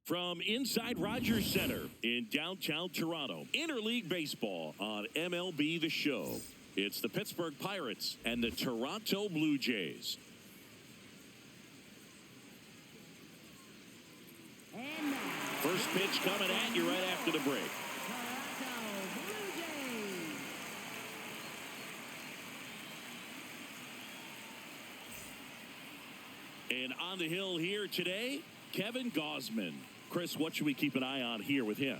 From inside Rogers Center in downtown Toronto, interleague baseball on MLB The Show. It's the Pittsburgh Pirates and the Toronto Blue Jays. First pitch coming at you right after the break. Toronto Blue Jays. And on the hill here today, Kevin Gausman. Chris, what should we keep an eye on here with him?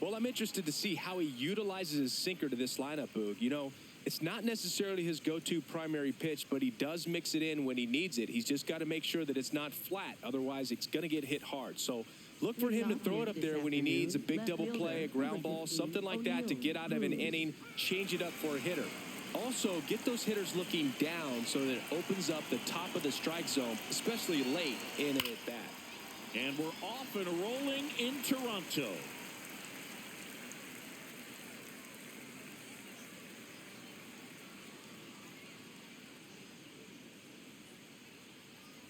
Well, I'm interested to see how he utilizes his sinker to this lineup, Boog. You know, it's not necessarily his go-to primary pitch, but he does mix it in when he needs it. He's just got to make sure that it's not flat. Otherwise, it's going to get hit hard. So look for him to throw it up there when he needs a big double play, a ground ball, something like that to get out of an inning, change it up for a hitter. Also, get those hitters looking down so that it opens up the top of the strike zone, especially late in an at-bat. And we're off and rolling in Toronto.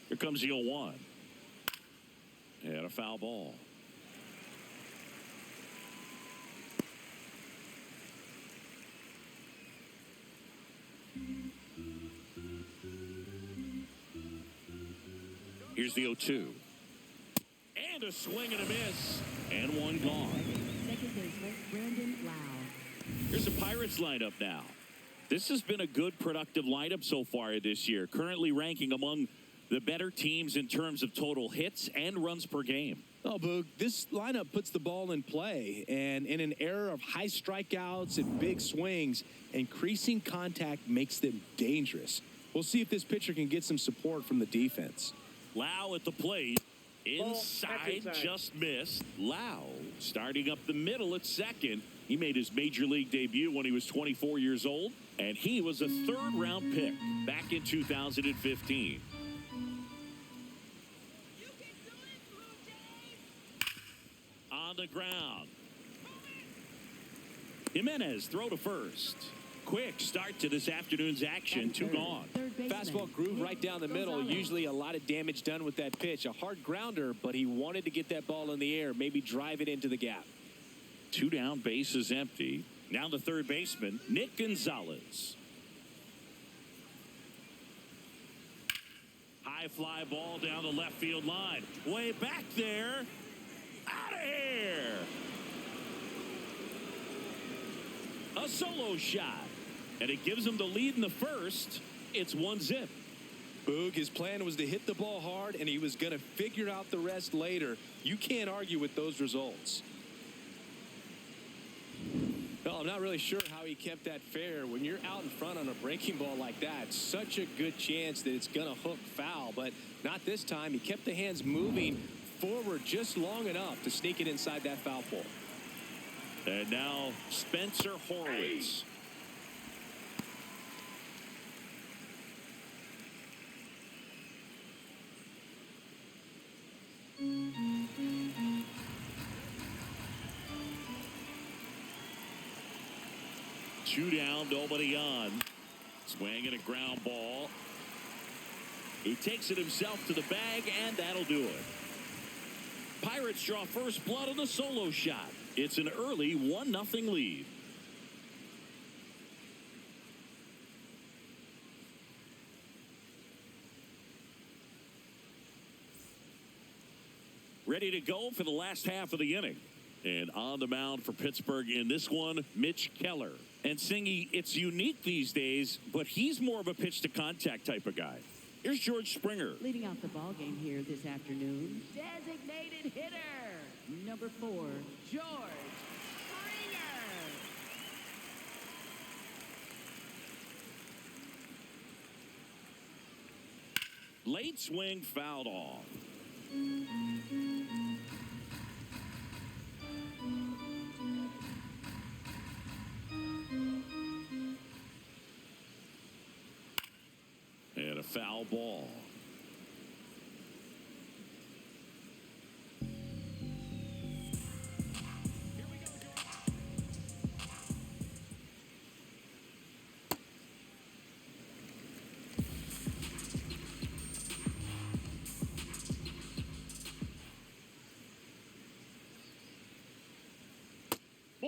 Here comes the 0-1. And a foul ball. Here's the 0-2. And a swing and a miss. And one gone. Second baseman, Brandon Lau. Here's the Pirates lineup now. This has been a good, productive lineup so far this year. Currently ranking among the better teams in terms of total hits and runs per game. Oh, Boog, this lineup puts the ball in play. And in an era of high strikeouts and big swings, increasing contact makes them dangerous. We'll see if this pitcher can get some support from the defense. Lau at the plate. Inside, just missed. Lau starting up the middle at second. He made his major league debut when he was 24 years old, and he was a third-round pick back in 2015. On the ground. Jimenez throw to first. Quick start to this afternoon's action. Two gone. Fastball groove right down the middle. Usually a lot of damage done with that pitch. A hard grounder, but he wanted to get that ball in the air, maybe drive it into the gap. Two down, bases empty. Now the third baseman, Nick Gonzalez. High fly ball down the left field line. Way back there. Out of here. A solo shot. And it gives him the lead in the first. It's 1-0. Boog, his plan was to hit the ball hard, and he was going to figure out the rest later. You can't argue with those results. Well, I'm not really sure how he kept that fair. When you're out in front on a breaking ball like that, such a good chance that it's going to hook foul. But not this time. He kept the hands moving forward just long enough to sneak it inside that foul pole. And now Spencer Horwitz. Two down, nobody on. Swing and a ground ball. He takes it himself to the bag, and that'll do it. Pirates draw first blood on the solo shot. It's an early 1-0 lead. Ready to go for the last half of the inning. And on the mound for Pittsburgh in this one, Mitch Keller. And Singy, it's unique these days, but he's more of a pitch-to-contact type of guy. Here's George Springer. Leading off the ball game here this afternoon, designated hitter, number 4, George Springer. Late swing fouled off. And a foul ball.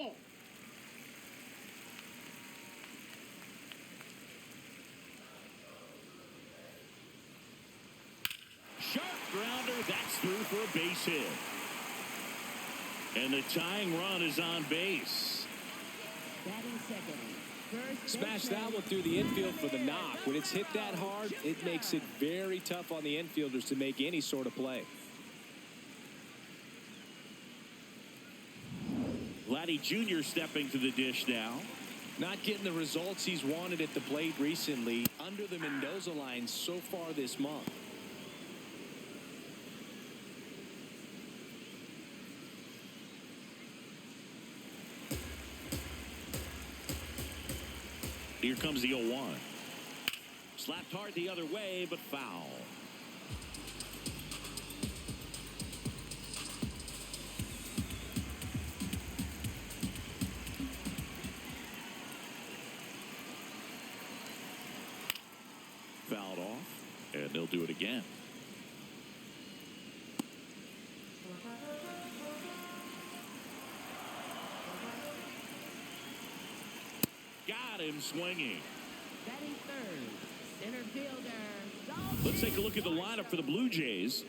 Ball. Sharp grounder. That's through for a base hit. And the tying run is on base. Batting second. Smash that one through the infield for the knock. When it's hit that hard, it makes it very tough on the infielders to make any sort of play. Vladdy Jr. stepping to the dish now. Not getting the results he's wanted at the plate recently. Under the Mendoza line so far this month. Here comes the 0-1. Slapped hard the other way, but foul. Fouled off, and they'll do it again. Got him swinging. Batting third. Center fielder. Let's take a look at the lineup for the Blue Jays.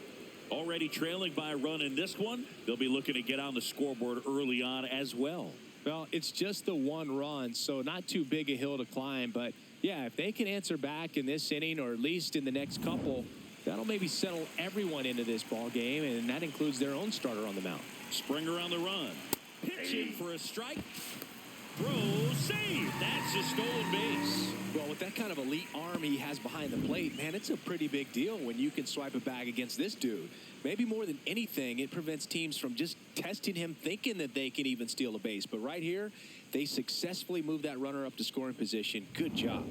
Already trailing by a run in this one. They'll be looking to get on the scoreboard early on as well. Well, it's just the one run, so not too big a hill to climb. But, yeah, if they can answer back in this inning or at least in the next couple, that'll maybe settle everyone into this ball game, and that includes their own starter on the mound. Springer on the run. Pitching for a strike. Throw, save. That's a stolen base. Well, with that kind of elite arm he has behind the plate, man, it's a pretty big deal when you can swipe a bag against this dude. Maybe more than anything, it prevents teams from just testing him, thinking that they can even steal a base. But right here, they successfully moved that runner up to scoring position. Good job.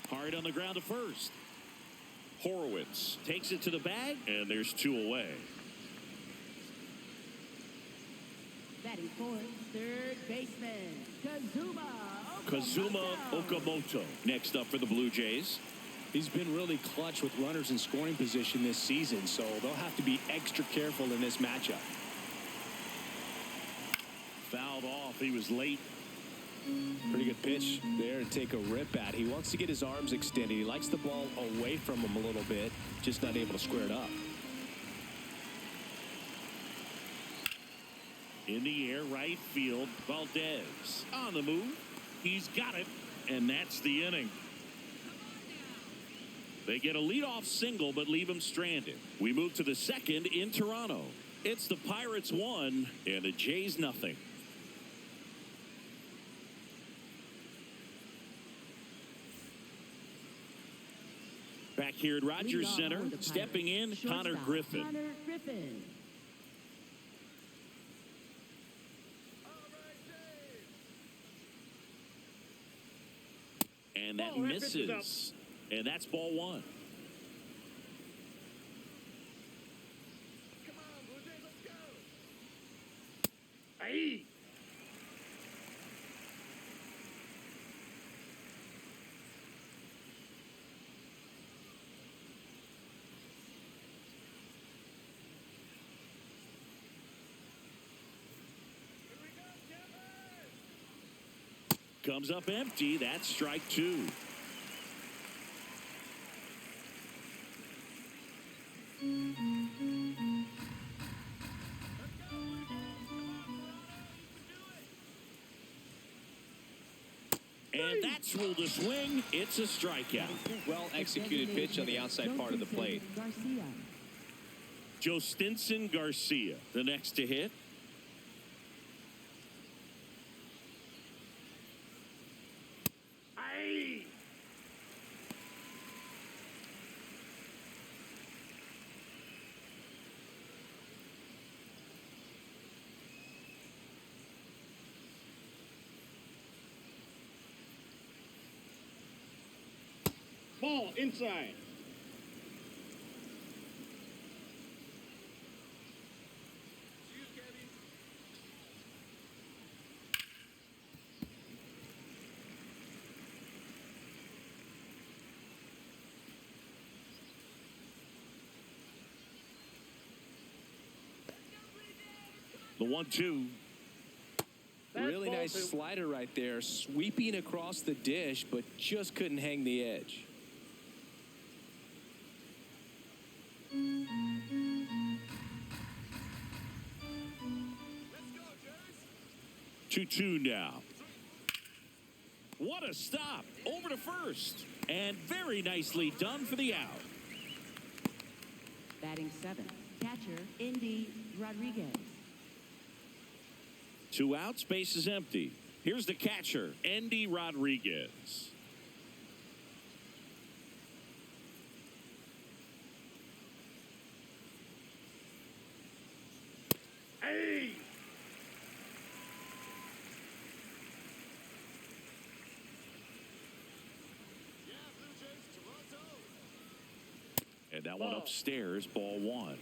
Hard on the ground to first. Horowitz takes it to the bag, and there's two away. Batting fourth. Third baseman. Kazuma Okamoto next up for the Blue Jays. He's been really clutch with runners in scoring position this season, so they'll have to be extra careful in this matchup. Fouled off. He was late. Pretty good pitch there to take a rip at. He wants to get his arms extended. He likes the ball away from him a little bit, just not able to square it up. In the air, right field, Valdez on the move. He's got it, and that's the inning. They get a leadoff single, but leave him stranded. We move to the second in Toronto. It's the Pirates 1 and the Jays nothing. Back here at Rogers Center, stepping in, Connor Griffin. And that misses. And that's ball one. Come on, Blue Jays, let's go. Aye. Comes up empty. That's strike two. And that's ruled a swing. It's a strikeout. Well executed pitch on the outside part of the plate. Jostinson Garcia, the next to hit. Aye. Ball inside. The 1-2. Really nice slider right there, sweeping across the dish, but just couldn't hang the edge. 2-2 now. What a stop. Over to first. And very nicely done for the out. Batting 7th, catcher, Indy Rodriguez. 2 outs, base is empty. Here's the catcher, Andy Rodriguez. Hey! And that one upstairs, ball 1.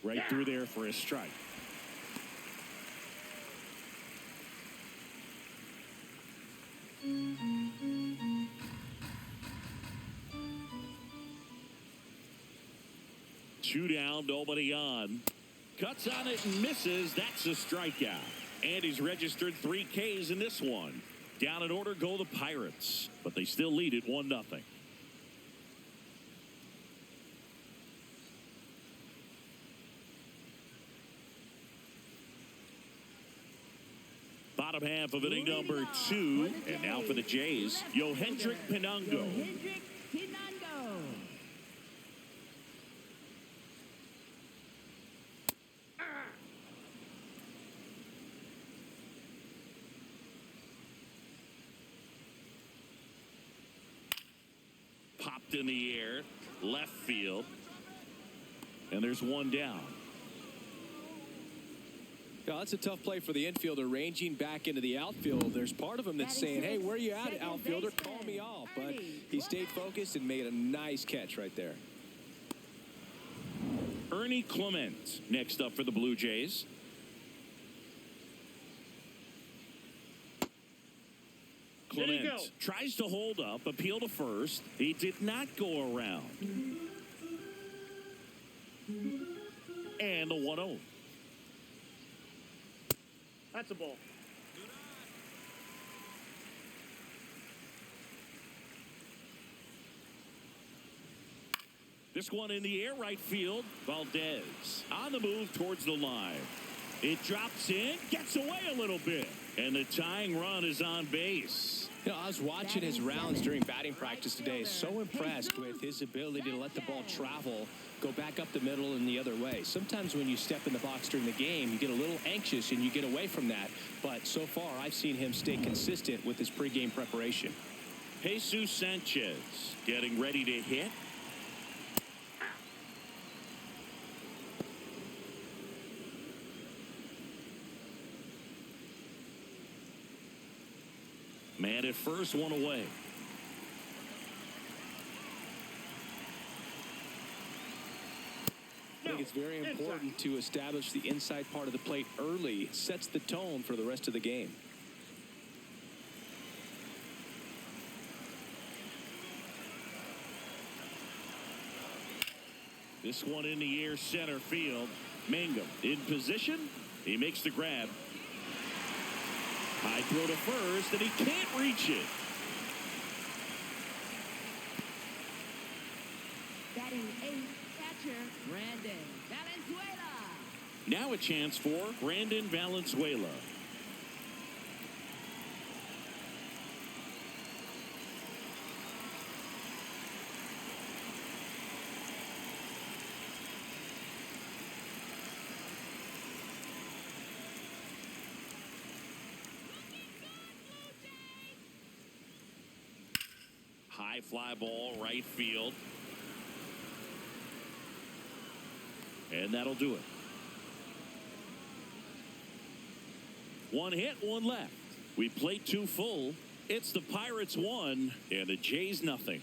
Right through there for a strike. Two down, nobody on. Cuts on it and misses. That's a strikeout. And he's registered 3 Ks in this one. Down in order go the Pirates, but they still lead it 1-0. Bottom half of inning number 2, and now for the Jays, Yohendrick Pinango. Yohendrick Pinango. Popped in the air, left field, and there's 1 down. Yeah, that's a tough play for the infielder, ranging back into the outfield. There's part of him that's saying, hey, where are you at, outfielder? Call me off. But he stayed focused and made a nice catch right there. Ernie Clement next up for the Blue Jays. Clement tries to hold up, appeal to first. He did not go around. And the 1-0. That's a ball. This one in the air, right field. Valdez on the move towards the line. It drops in, gets away a little bit, and the tying run is on base. You know, I was watching his rounds during batting practice today. So impressed with his ability to let the ball travel, go back up the middle and the other way. Sometimes when you step in the box during the game, you get a little anxious and you get away from that. But so far, I've seen him stay consistent with his pregame preparation. Jesus Sanchez getting ready to hit. Man at first, 1 away. I think it's very important to establish the inside part of the plate early. It sets the tone for the rest of the game. This one in the air, center field. Mangum in position. He makes the grab. High throw to first, and he can't reach it. Batting 8th, catcher, Brandon Valenzuela. Now a chance for Brandon Valenzuela. High fly ball, right field. And that'll do it. 1 hit, 1 left. We played 2 full. It's the Pirates 1 and the Jays nothing.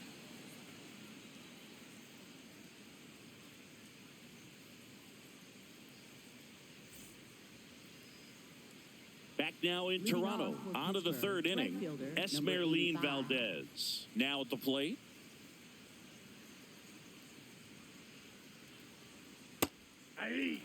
Back now in Toronto, on to the 3rd inning. Esmeralyn Valdez now at the plate. Hey.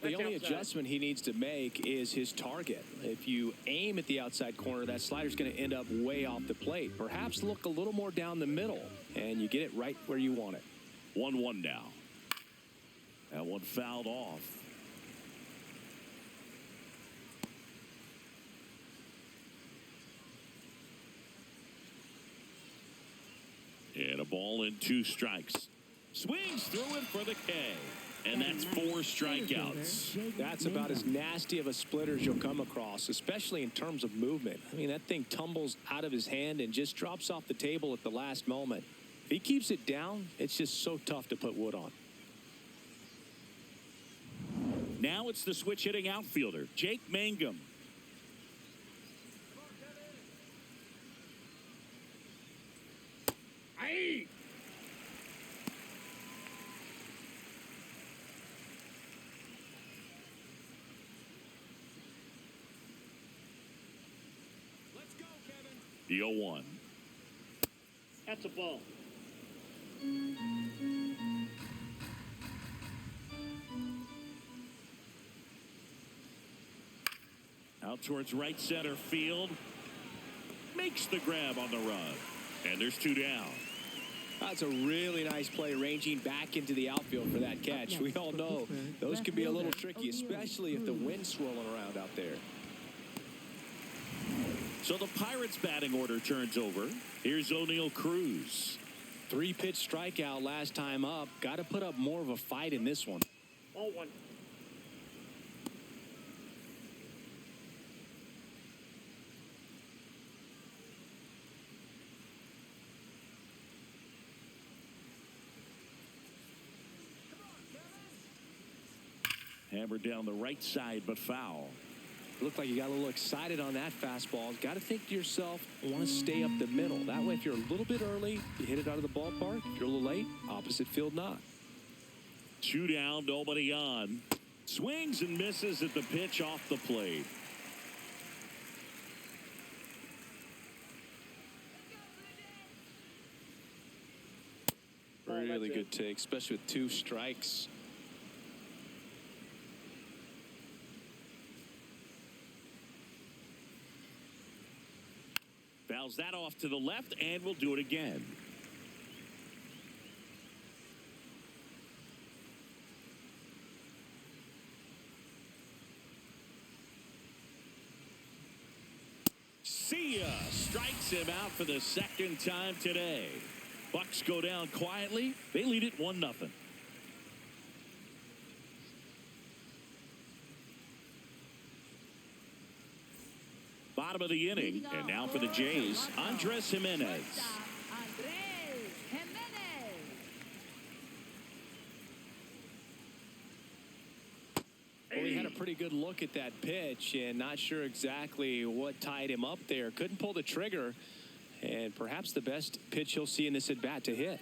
The only adjustment he needs to make is his target. If you aim at the outside corner, that slider's going to end up way off the plate. Perhaps look a little more down the middle, and you get it right where you want it. 1-1 now. That one fouled off. And a ball and 2 strikes. Swings through it for the K. And that's 4 strikeouts. That's about as nasty of a splitter as you'll come across, especially in terms of movement. I mean, that thing tumbles out of his hand and just drops off the table at the last moment. If he keeps it down, it's just so tough to put wood on. Now it's the switch hitting outfielder, Jake Mangum. Hey. The 0-1. That's a ball. Out towards right center field. Makes the grab on the run. And there's 2 down. That's a really nice play, ranging back into the outfield for that catch. We all know those can be a little tricky, especially if the wind's swirling around out there. So the Pirates batting order turns over. Here's O'Neal Cruz. 3-pitch strikeout last time up. Got to put up more of a fight in this one. Ball 1. Hammered down the right side, but foul. Looked like you got a little excited on that fastball. Got to think to yourself, I want to stay up the middle. That way, if you're a little bit early, you hit it out of the ballpark. If you're a little late, opposite field not. 2 down, nobody on. Swings and misses at the pitch off the plate. Really good take, especially with 2 strikes. Fouls that off to the left, and we'll do it again. See ya. Strikes him out for the 2nd time today. Bucks go down quietly. They lead it 1-0. Bottom of the inning, and now for the Jays, Andres Jimenez. Well, he had a pretty good look at that pitch and not sure exactly what tied him up there. Couldn't pull the trigger, and perhaps the best pitch he'll see in this at-bat to hit.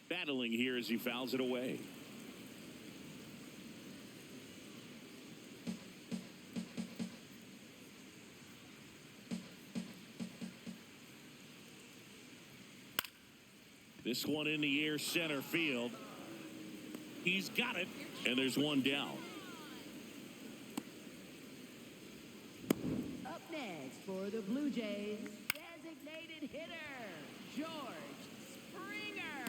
Battling here as he fouls it away. This one in the air, center field. He's got it, and there's 1 down. Up next for the Blue Jays, designated hitter, George Springer.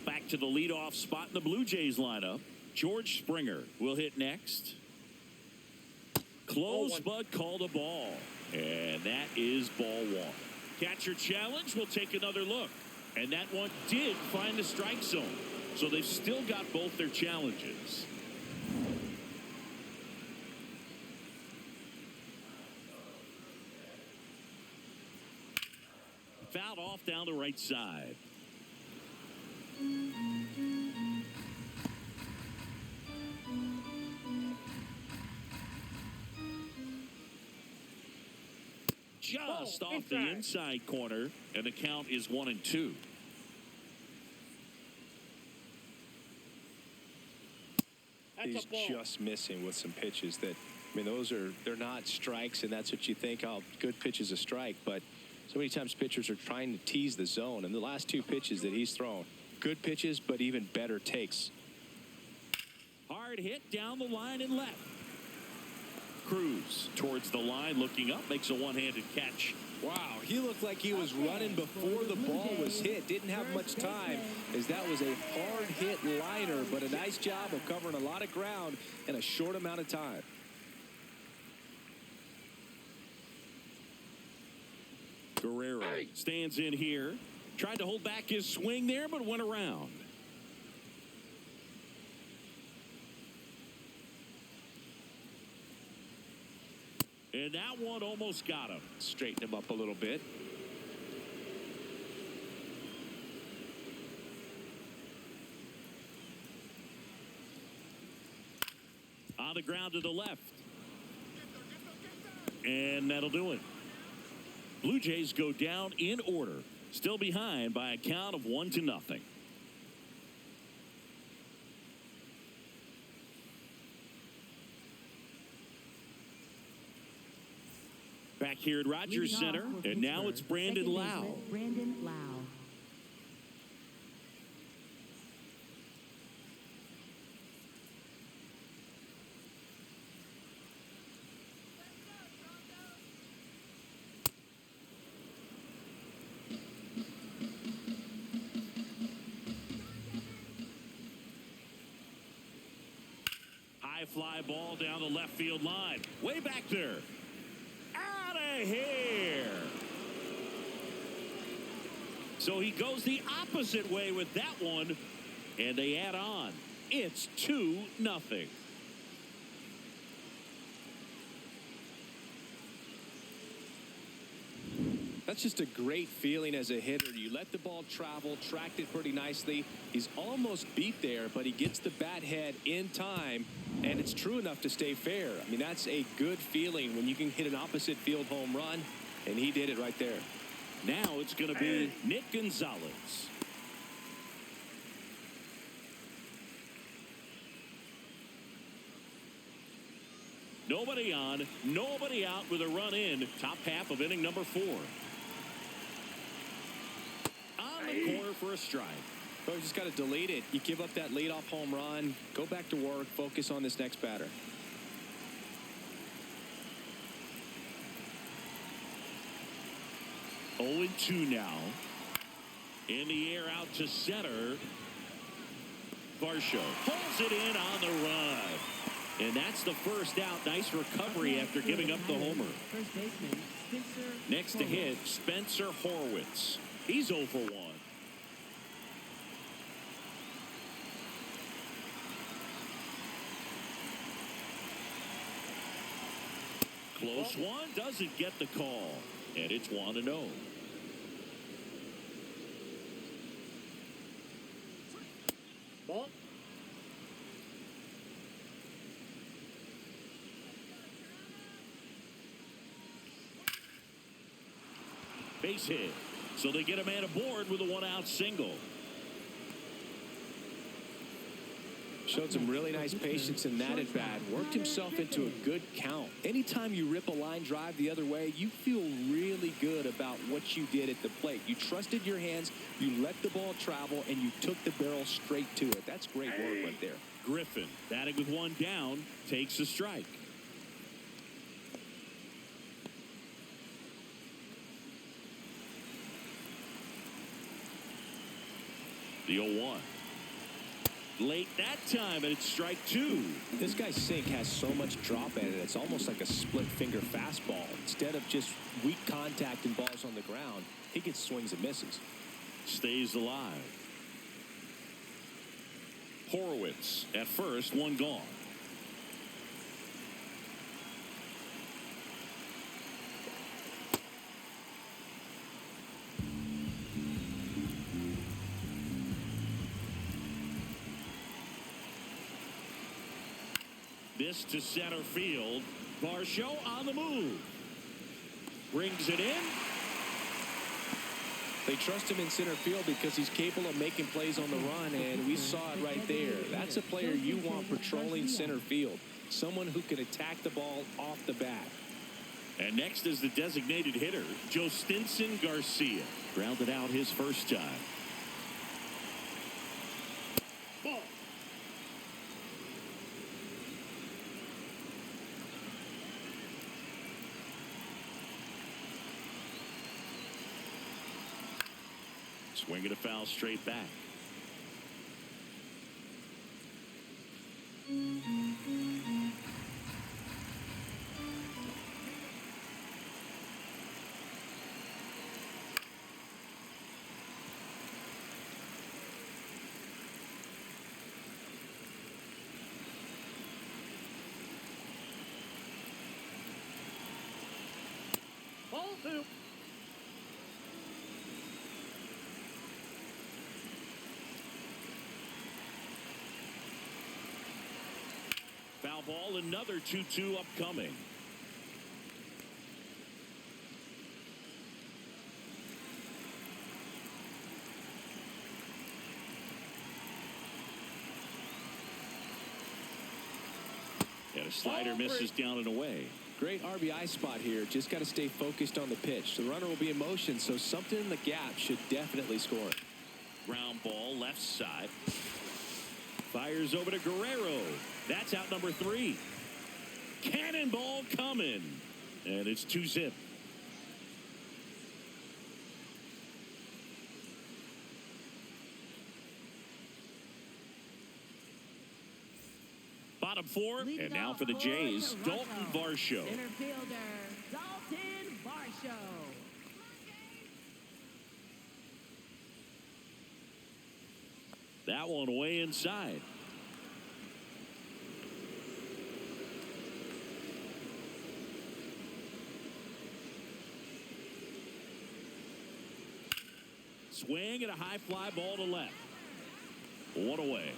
Back to the leadoff spot in the Blue Jays lineup. George Springer will hit next. Close, but called a ball. And that is ball 1. Catcher challenge. We'll take another look. And that one did find the strike zone. So they've still got both their challenges. Fouled off down the right side. Just off the inside corner, and the count is 1-2. He's just missing with some pitches that, I mean, they're not strikes, and that's what you think, oh, good pitch is a strike. But so many times pitchers are trying to tease the zone, and the last two pitches that he's thrown, good pitches, but even better takes. Hard hit down the line and left. Cruz towards the line, looking up, makes a one-handed catch. Wow, he looked like he was running before the ball was hit. Didn't have much time, as that was a hard hit liner, but a nice job of covering a lot of ground in a short amount of time. Guerrero stands in here. Tried to hold back his swing there, but went around. And that one almost got him. Straighten him up a little bit. On the ground to the left. And that'll do it. Blue Jays go down in order. Still behind by a count of 1-0. Back here at Rogers Center, and now it's Brandon Lau. Brandon Lau. High fly ball down the left field line. Way back there. Out of here. So he goes the opposite way with that one, and they add on. It's 2-0. That's just a great feeling as a hitter. You let the ball travel, tracked it pretty nicely. He's almost beat there, but he gets the bat head in time, and it's true enough to stay fair. I mean, that's a good feeling when you can hit an opposite field home run, and he did it right there. Now it's going to be Nick Gonzalez. Nobody on, nobody out with a run in. Top half of inning number 4. On the corner for a strike. Well, you just got to delete it. You give up that leadoff home run, go back to work, focus on this next batter. Oh, 0-2 now. In the air out to center. Varsho pulls it in on the run. And that's the first out. Nice recovery after giving up the homer. First baseman, Spencer Next to hit, Spencer Horwitz. He's 0 for 1. Close one, doesn't get the call. And it's 1-0. Ball. Base hit. So they get a man aboard with a 1-out single. Showed some really nice patience in that at bat. Worked himself into a good count. Anytime you rip a line drive the other way, you feel really good about what you did at the plate. You trusted your hands, you let the ball travel, and you took the barrel straight to it. That's great work right there. Griffin, batting with one down, takes a strike. The 0-1. Late that time, and it's strike 2. This guy's sink has so much drop in it. It's almost like a split finger fastball. Instead of just weak contact and balls on the ground, he gets swings and misses. Stays alive. Horowitz at first, one gone. This to center field. Varsho on the move. Brings it in. They trust him in center field because he's capable of making plays on the run, and we saw it right there. That's a player you want patrolling center field, someone who can attack the ball off the bat. And next is the designated hitter, Jostinson Garcia. Grounded out his first time. Ball. Swing and a foul straight back. Ball 2. Foul ball, another 2-2 upcoming. And a slider misses down and away. Great RBI spot here. Just got to stay focused on the pitch. The runner will be in motion, so something in the gap should definitely score. Ground ball, left side. Fires over to Guerrero. That's out number 3. Cannonball coming. And it's 2-zip. Bottom 4, and now for the Jays, Dalton Varsho. Center fielder, Dalton Varsho. That one way inside. Swing and a high fly ball to left. One away.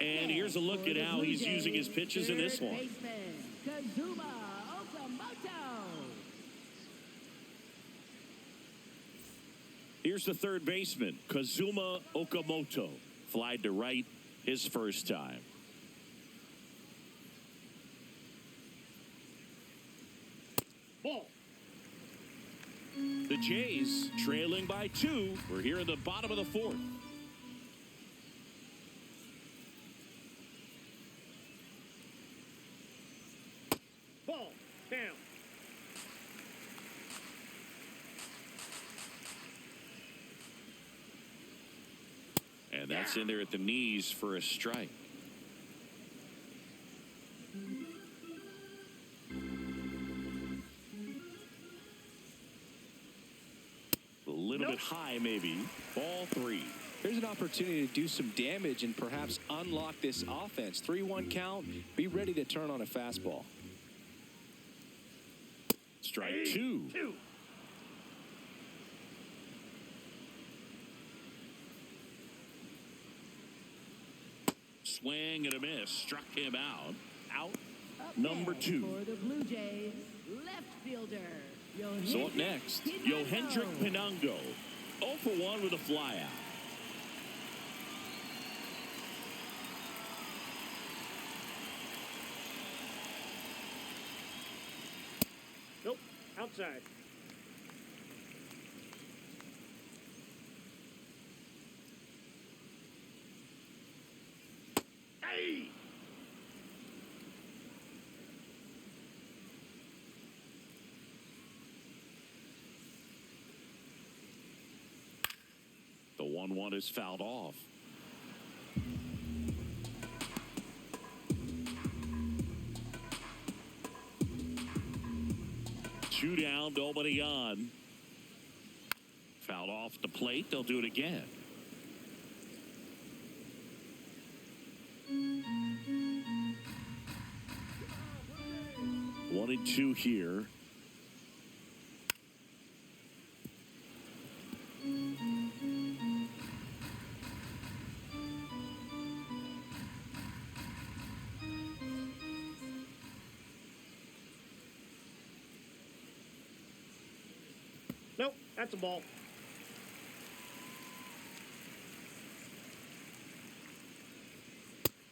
And here's a look at how he's using his pitches in this one. Kazuma Okamoto. Here's the third baseman, Kazuma Okamoto. Flied to right his first time. Ball. The Jays trailing by 2. We're here in the bottom of the 4th. Ball. Down. And that's in there at the knees for a strike. A little bit high, maybe. Ball 3. Here's an opportunity to do some damage and perhaps unlock this offense. 3-1 count. Be ready to turn on a fastball. Strike 2. Swing and a miss. Struck him out. Out. Number 2. For the Blue Jays, left fielder. So up next, Yohendrick Pinango. 0 for 1 with a flyout. Nope. Outside. Hey! The 1-1 is fouled off. Two down, nobody on. Fouled off the plate. They'll do it again. One and 2 here. Nope, that's a ball.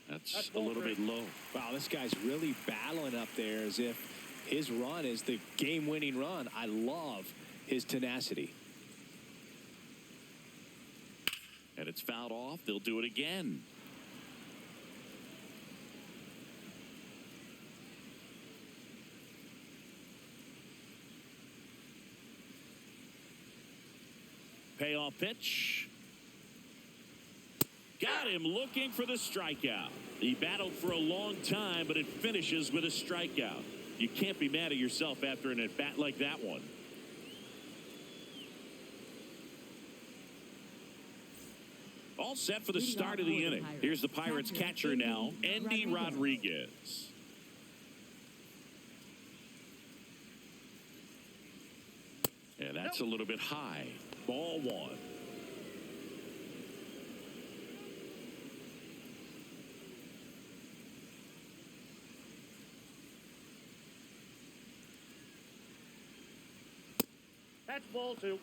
That's a little bit low. Wow, this guy's really battling up there as if his run is the game-winning run. I love his tenacity. And it's fouled off. They'll do it again. Payoff pitch. Got him looking for the strikeout. He battled for a long time, but it finishes with a strikeout. You can't be mad at yourself after an at-bat like that one. All set for the start of the inning. Here's the Pirates catcher now, Andy Rodriguez. And that's a little bit high. Ball one. That's ball 2.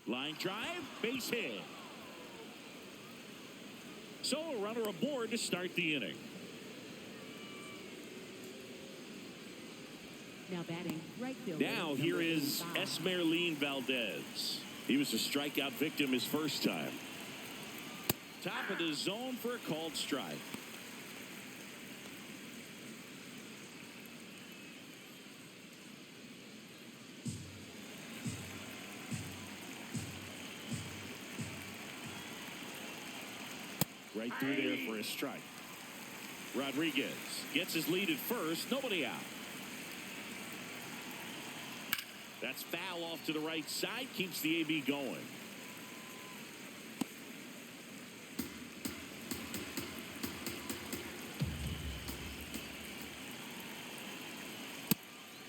Line drive, base hit. So a runner aboard to start the inning. Now batting, right fielder. Now here is Esmeralyn Valdez. He was a strikeout victim his first time. Top of the zone for a called strike. Right through there for a strike. Rodriguez gets his lead at first. Nobody out. That's foul off to the right side. Keeps the AB going.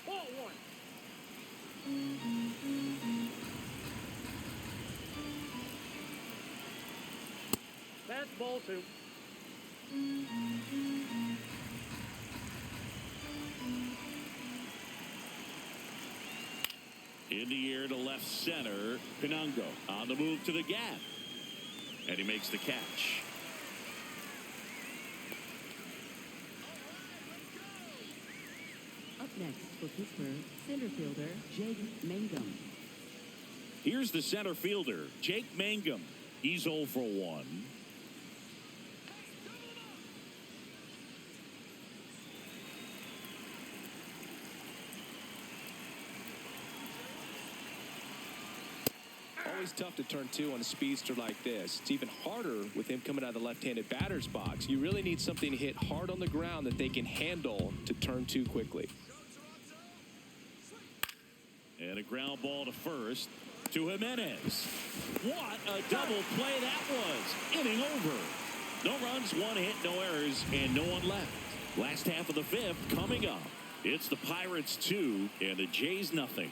Ball 1. That's ball 2. In the air to left center. Pinango on the move to the gap. And he makes the catch. Up next for Pittsburgh, center fielder Jake Mangum. Here's the center fielder, Jake Mangum. He's 0 for 1. Always tough to turn 2 on a speedster like this. It's even harder with him coming out of the left-handed batter's box. You really need something to hit hard on the ground that they can handle to turn 2 quickly. And a ground ball to first to Jimenez. What a double play that was. Inning over. No runs, 1 hit, no errors, and no one left. Last half of the 5th coming up. It's the Pirates 2 and the Jays nothing.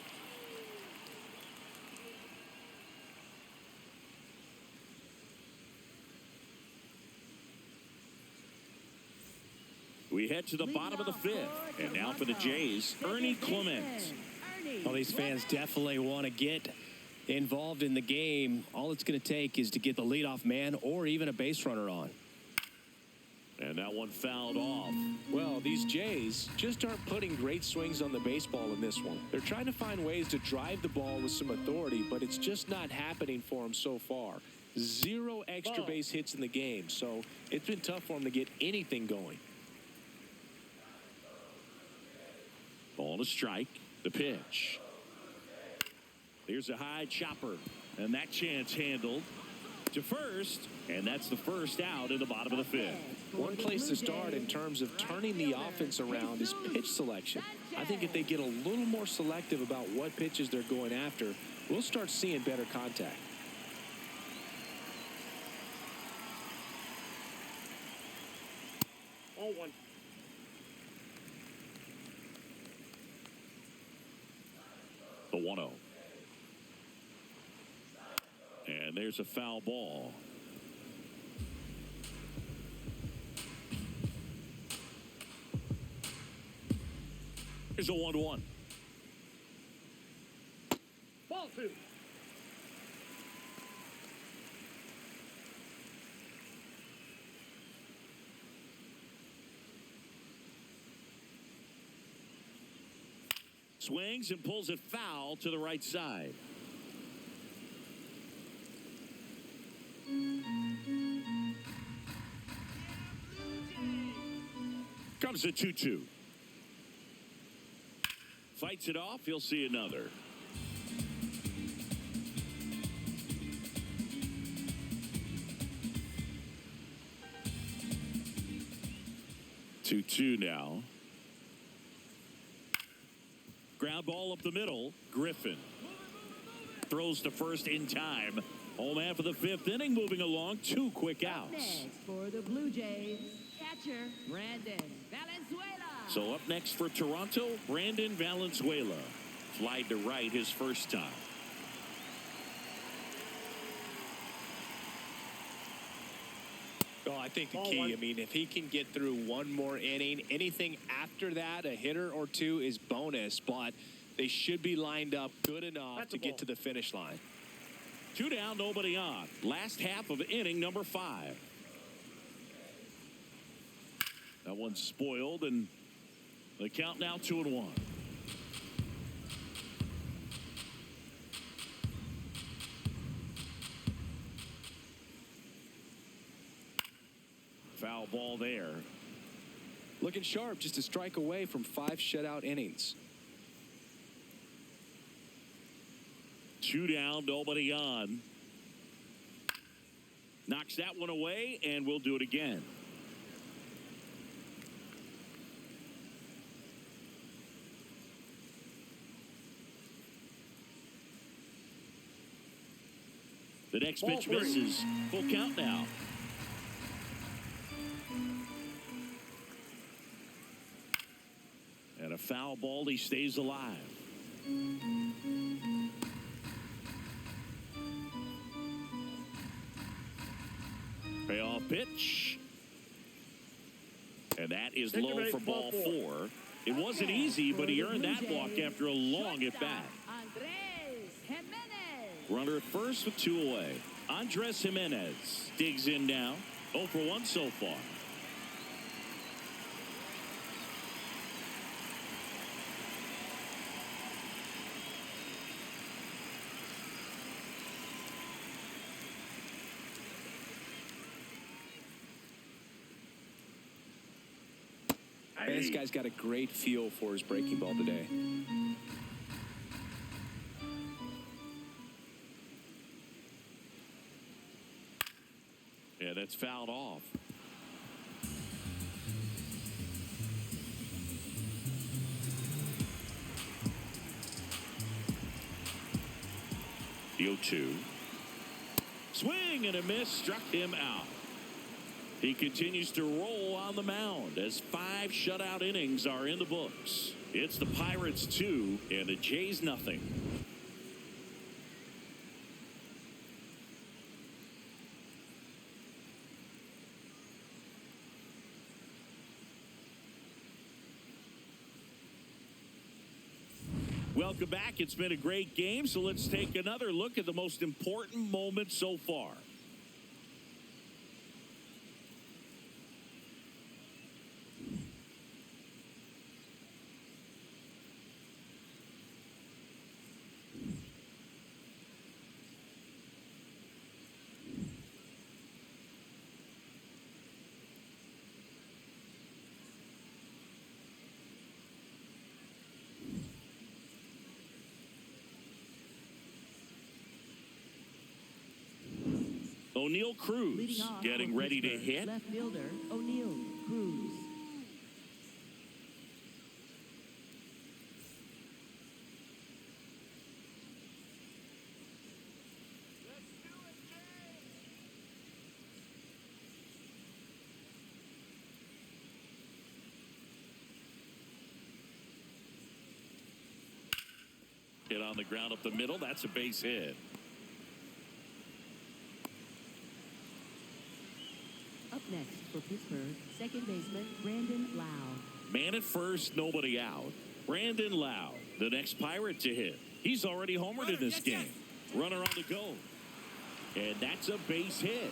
We head to the bottom of the 5th. And now for the Jays, Ernie Clement. Well, these fans definitely want to get involved in the game. All it's going to take is to get the leadoff man or even a base runner on. And that one fouled off. Well, these Jays just aren't putting great swings on the baseball in this one. They're trying to find ways to drive the ball with some authority, but it's just not happening for them so far. 0 extra base hits in the game, so it's been tough for them to get anything going. Ball to strike. The pitch. Here's a high chopper. And that chance handled to first. And that's the first out in the bottom of the 5th. One place to start in terms of turning the offense around is pitch selection. I think if they get a little more selective about what pitches they're going after, we'll start seeing better contact. Ball 1. The 1-0. there's a foul ball. Here's a 1-1. Ball 2. Swings and pulls it foul to the right side. Comes a 2-2. Fights it off. He'll see another. Two now. Ground ball up the middle. Griffin throws to first in time. Home half of the fifth inning, moving along. 2 quick outs. Next for the Blue Jays, catcher Brandon Valenzuela. So up next for Toronto, Brandon Valenzuela. Flied to right his first time. Oh, I think the Ball key, 1. I mean, if he can get through one more inning, anything after that, a hitter or two is bonus, but they should be lined up good enough That's to a get ball. to the finish line. 2 down, nobody on. Last half of inning number 5. That one's spoiled, and the count now 2-1. Foul ball there. Looking sharp, just a strike away from 5 shutout innings. 2 down, nobody on. Knocks that one away, and we'll do it again. The next Ball pitch 3. misses. Full count now. And a foul ball. He stays alive. Payoff pitch. And that is Take it low ready for for ball ball 4. It wasn't easy, but he earned that walk after a long at bat. Andres Jimenez. Runner at first with 2 away. Andres Jimenez digs in now. 0 for 1 so far. Man, this guy's got a great feel for his breaking ball today. Yeah, that's fouled off. The 0-2. Swing and a miss, struck him out. He continues to roll on the mound as 5 shutout innings are in the books. It's the Pirates 2 and the Jays nothing. Welcome back. It's been a great game, so let's take another look at the most important moment so far. O'Neal Cruz Leading off getting for ready to Pittsburgh, hit. Left fielder O'Neal Cruz. Hit on the ground up the middle. That's a base hit. Next for Pittsburgh, second baseman Brandon Lau. Man at first, nobody out. Brandon Lau, the next Pirate to hit. He's already homered in this game. Runner on the go. And that's a base hit.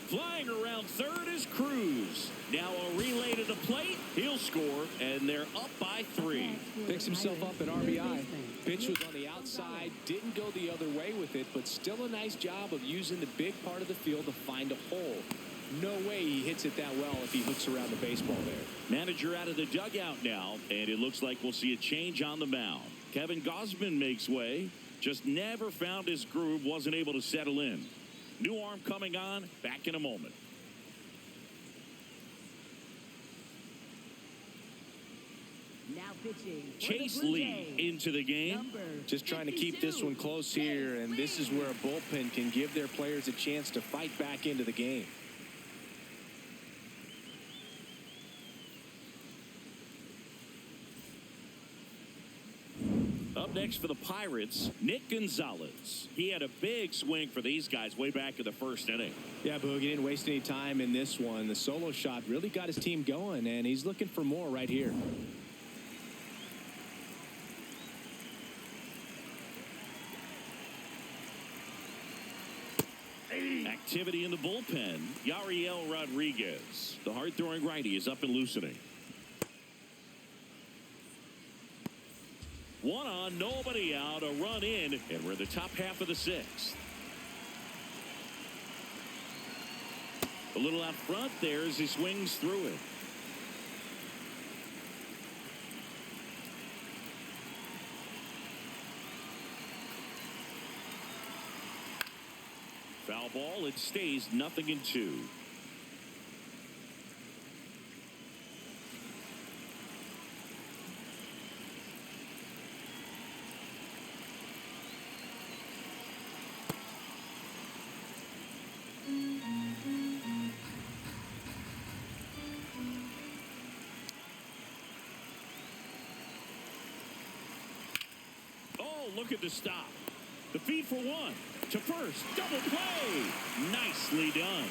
Flying around third is Cruz. Now a relay to the plate. He'll score, and they're up by 3. Picks himself up at RBI. Pitch was on the outside, didn't go the other way with it, but still a nice job of using the big part of the field to find a hole. No way he hits it that well if he hooks around the baseball there. Manager out of the dugout now, and it looks like we'll see a change on the mound. Kevin Gausman makes way. Just never found his groove, wasn't able to settle in. New arm coming on, back in a moment. Now pitching. Chase Lee into the game. Just trying to keep this one close here, and this is where a bullpen can give their players a chance to fight back into the game. Up next for the Pirates, Nick Gonzalez. He had a big swing for these guys way back in the first inning. Yeah, Boog, he didn't waste any time in this one. The solo shot really got his team going, and he's looking for more right here. Activity in the bullpen. Yariel Rodriguez. The hard-throwing righty is up and loosening. One on, nobody out, a run in, and we're in the top half of the 6th. A little out front there as he swings through it. Foul ball, it stays 0-2. Look at the stop. The feed for one. To first. Double play. Nicely done.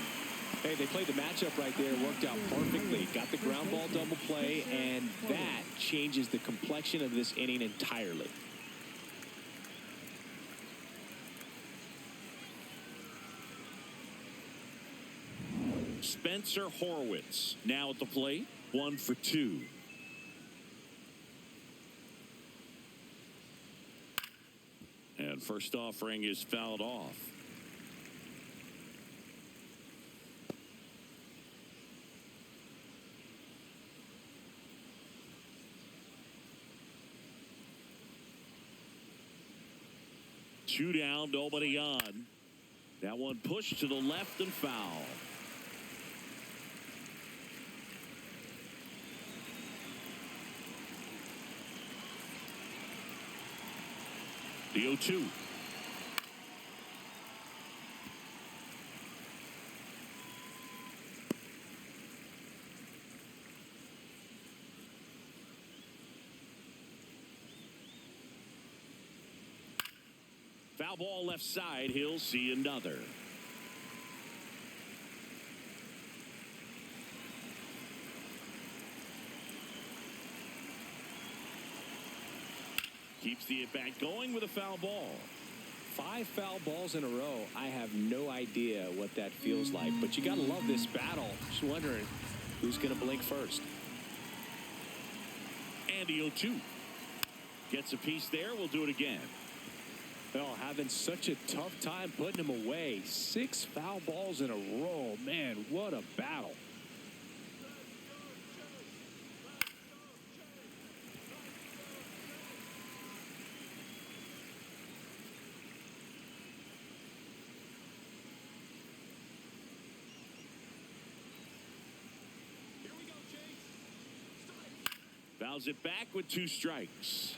Hey, they played the matchup right there. Worked out perfectly. Got the ground ball double play, and that changes the complexion of this inning entirely. Spencer Horwitz now at the plate. 1 for 2. And first offering is fouled off. Two down, nobody on. That one pushed to the left and foul. The 0-2. Foul ball left side. He'll see another. Keeps the at-bat going with a foul ball. 5 foul balls in a row. I have no idea what that feels like, but you got to love this battle. Just wondering who's going to blink first. And the 0-2. Gets a piece there. We'll do it again. Oh, having such a tough time putting him away. 6 foul balls in a row. Man, what a battle. Fouls it back with 2 strikes.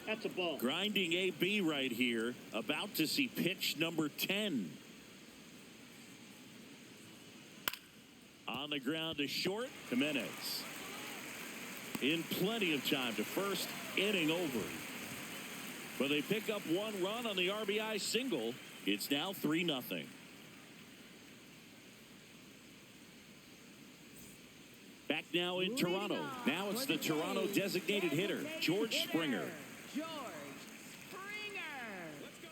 That's a ball. Grinding AB right here. About to see pitch number 10. On the ground to short. Jimenez. in plenty of time to first inning over. But they pick up one run on the RBI single. It's now 3-0. Back now in Toronto. Now it's the Toronto designated hitter, George Springer. George Springer. Let's go,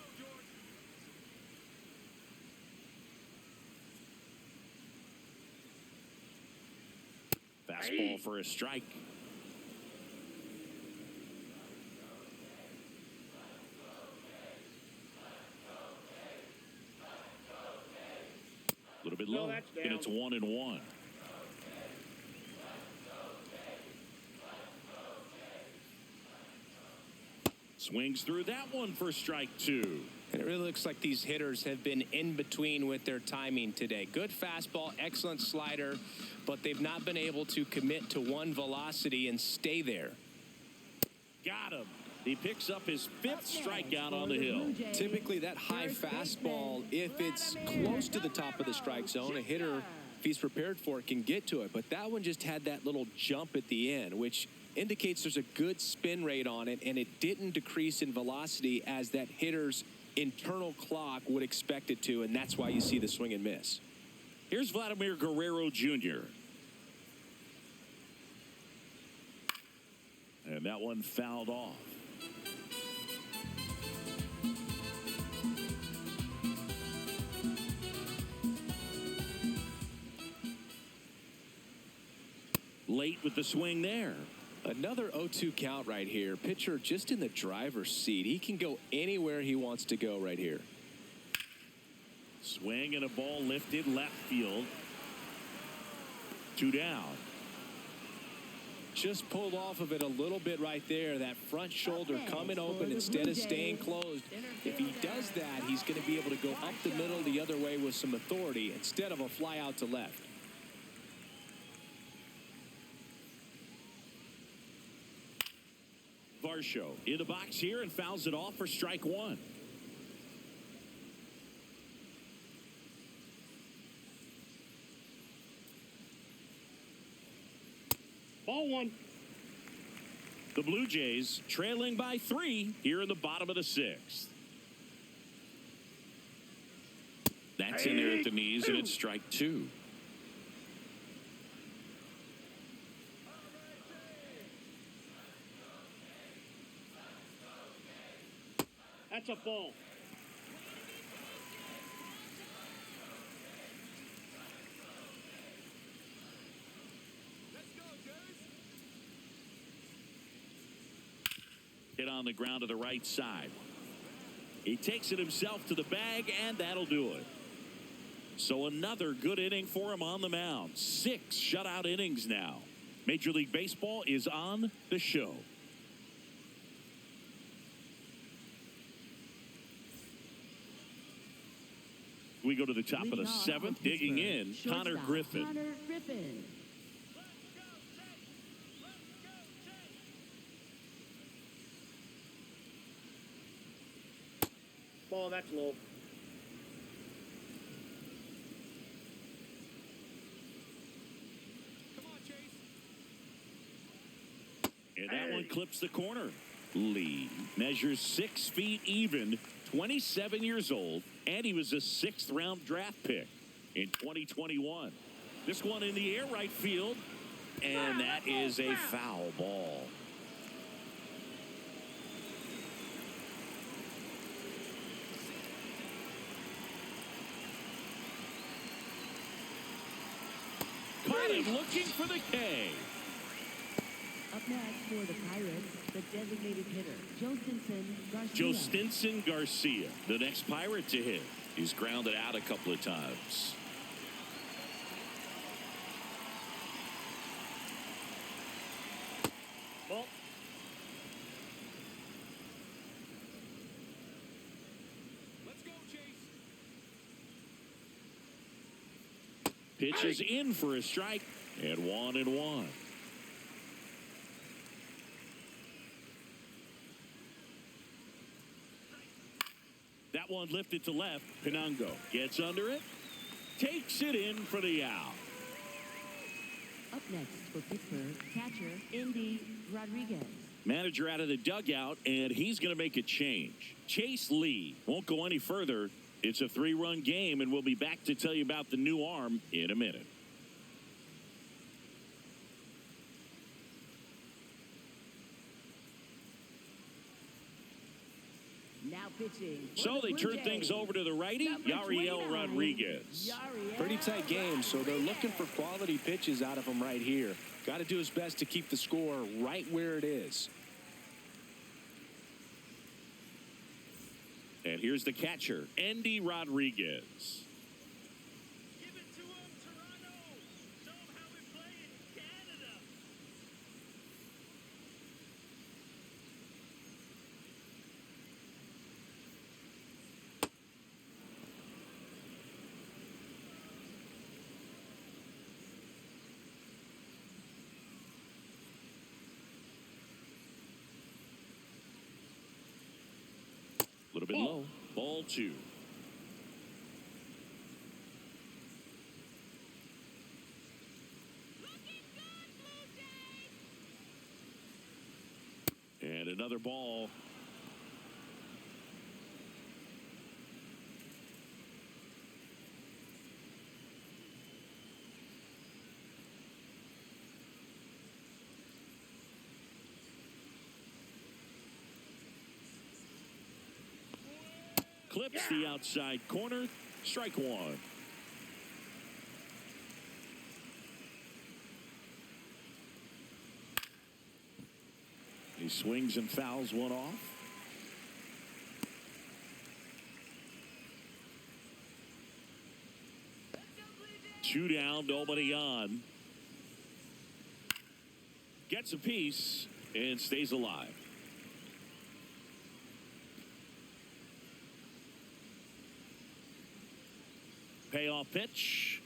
George. Fastball for a strike. A little bit low, that's down. and it's 1-1. Swings through that one for strike 2. And it really looks like these hitters have been in between with their timing today. Good fastball, excellent slider, but they've not been able to commit to one velocity and stay there. Got him. He picks up his 5th strikeout on the hill. Typically that high fastball, if it's close to the top of the strike zone, a hitter, if he's prepared for it, can get to it. But that one just had that little jump at the end, which indicates there's a good spin rate on it, and it didn't decrease in velocity as that hitter's internal clock would expect it to, and that's why you see the swing and miss. Here's Vladimir Guerrero Jr. And that one fouled off. Late with the swing there. Another 0-2 count right here. Pitcher just in the driver's seat. He can go anywhere he wants to go right here. Swing and a ball lifted left field. 2 down. Just pulled off of it a little bit right there. That front shoulder coming open instead of staying closed. If he does that, he's going to be able to go up the middle the other way with some authority instead of a fly out to left. Varsho in the box here and fouls it off for strike 1. Ball 1. The Blue Jays trailing by 3 here in the bottom of the 6th. That's in there at the knees, and it's strike 2. That's a ball. Hit on the ground to the right side. He takes it himself to the bag, and that'll do it. So another good inning for him on the mound. 6 shutout innings now. Major League Baseball is on the show. We go to the top of the 7th. Digging in, Connor Griffin. Connor Griffin. Ball, that's low. And that one clips the corner. Lee measures 6 feet even, 27 years old, and he was a 6th round draft pick in 2021. This one in the air right field, and that is a foul ball. Caught him looking for the K. Up next for the Pirates, the designated hitter, Joe Stinson Garcia. Joe Stinson Garcia, the next Pirate to hit. He's grounded out a couple of times. Ball. Let's go, Chase. Pitch is in for a strike, and 1-1. That one lifted to left. Pinango gets under it, takes it in for the out. Up next for Pittsburgh, catcher Indy Rodriguez. Manager out of the dugout, and he's going to make a change. Chase Lee won't go any further. It's a 3-run game, and we'll be back to tell you about the new arm in a minute. Now pitching. So they turn things over to the righty, Yariel Rodriguez. Pretty tight game, so they're looking for quality pitches out of him right here. Got to do his best to keep the score right where it is. And here's the catcher, Andy Rodriguez. Give it to him, Toronto. Show him how we play in Canada. A little bit low. Ball 2. And another ball. Clips the outside corner. Strike 1. He swings and fouls one off. Two down, nobody on. Gets a piece and stays alive. Payoff pitch.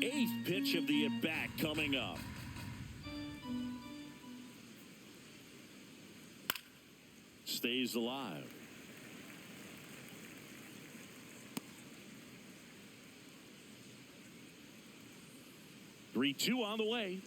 Eighth pitch of the at-bat coming up. Stays alive. Three, 2 on the way.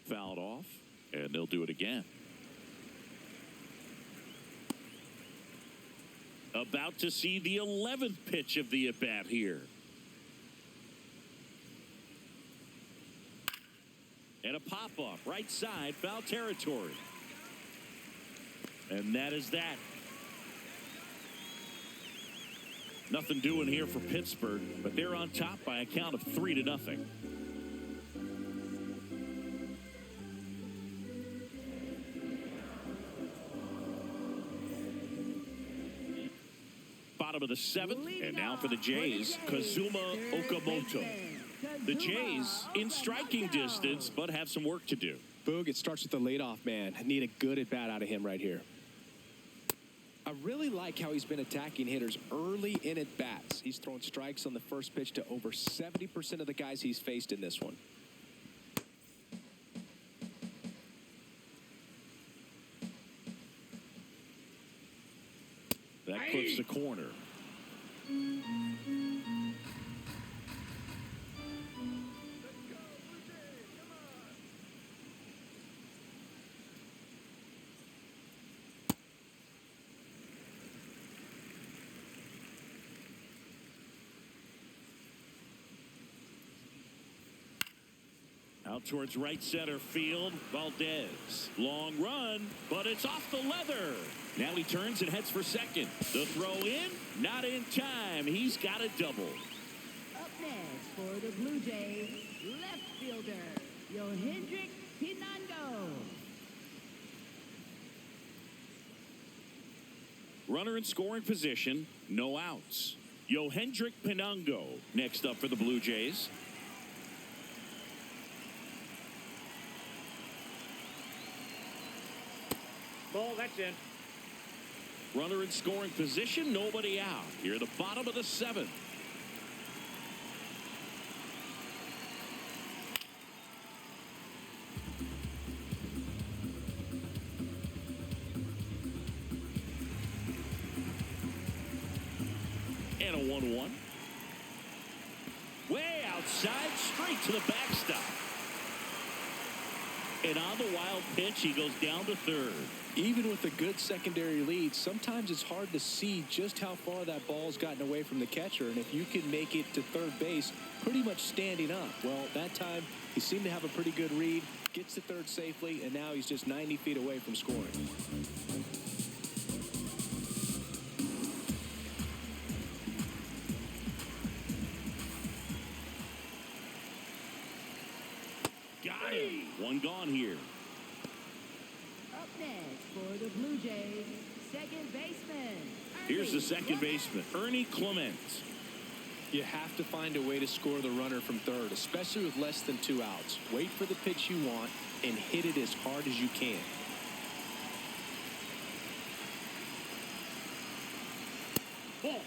Fouled off, and they'll do it again. About to see the 11th pitch of the at-bat here. And a pop-up, right side, foul territory. And that is that. Nothing doing here for Pittsburgh, but they're on top by a count of 3-0. Bottom of the 7th, and now for the Jays, Kazuma Okamoto. The Jays in striking distance, but have some work to do. Boog, it starts with the leadoff man. Need a good at-bat out of him right here. I really like how he's been attacking hitters early in at-bats. He's thrown strikes on the first pitch to over 70% of the guys he's faced in this one. That clips the corner. Out towards right center field, Valdez. Long run, but it's off the leather. Now he turns and heads for second. The throw in, not in time. He's got a double. Up next for the Blue Jays, left fielder, Yohendrick Pinando. Runner in scoring position, no outs. Yohendrick Pinando next up for the Blue Jays. Ball, that's in. Runner in scoring position, nobody out. Here at the bottom of the 7th. And a 1-1. Way outside, straight to the backstop. And on the wild pitch, he goes down to third. Even with a good secondary lead, sometimes it's hard to see just how far that ball's gotten away from the catcher. And if you can make it to third base pretty much standing up, well, that time he seemed to have a pretty good read, gets to third safely, and now he's just 90 feet away from scoring. Got him. One gone here. Up next for the Blue Jays, second baseman. Here's the second baseman, Ernie Clement. You have to find a way to score the runner from third, especially with less than 2 outs. Wait for the pitch you want and hit it as hard as you can. Ball.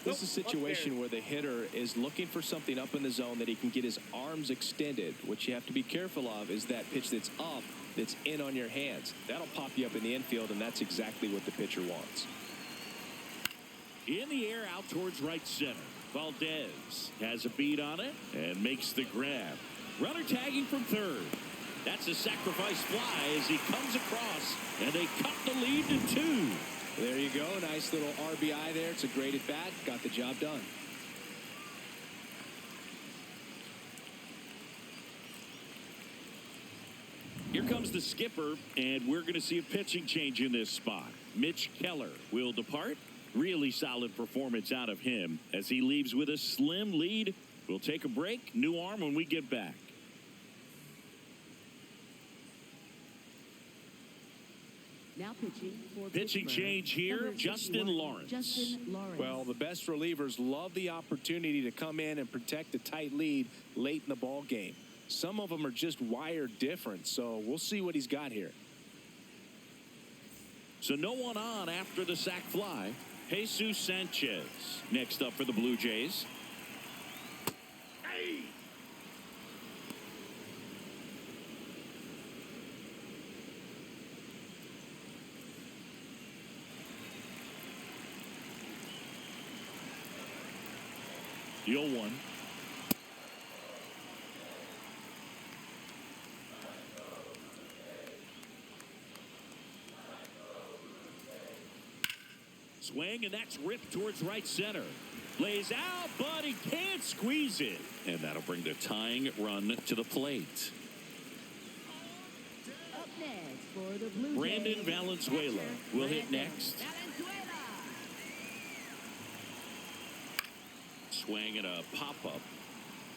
This is a situation where the hitter is looking for something up in the zone that he can get his arms extended. What you have to be careful of is that pitch that's up, that's in on your hands. That'll pop you up in the infield, and that's exactly what the pitcher wants. In the air out towards right center. Valdez has a beat on it and makes the grab. Runner tagging from third. That's a sacrifice fly as he comes across, and they cut the lead to 2. There you go. Nice little RBI there. It's a great at bat. Got the job done. Here comes the skipper, and we're going to see a pitching change in this spot. Mitch Keller will depart. Really solid performance out of him as he leaves with a slim lead. We'll take a break. New arm when we get back. Now pitching for Pitching Pittsburgh, change here, number Justin 61, Lawrence. Justin Lawrence. Well, the best relievers love the opportunity to come in and protect a tight lead late in the ball game. Some of them are just wired different, so we'll see what he's got here. So no one on after the sac fly. Jesus Sanchez next up for the Blue Jays. Hey! The 0-1. Swing, and that's ripped towards right center. Lays out, but he can't squeeze it. And that'll bring the tying run to the plate. Up next for the Blue Brandon Jays, Valenzuela catcher, will hit Brandon next. Valenzuela. Swing and a pop-up.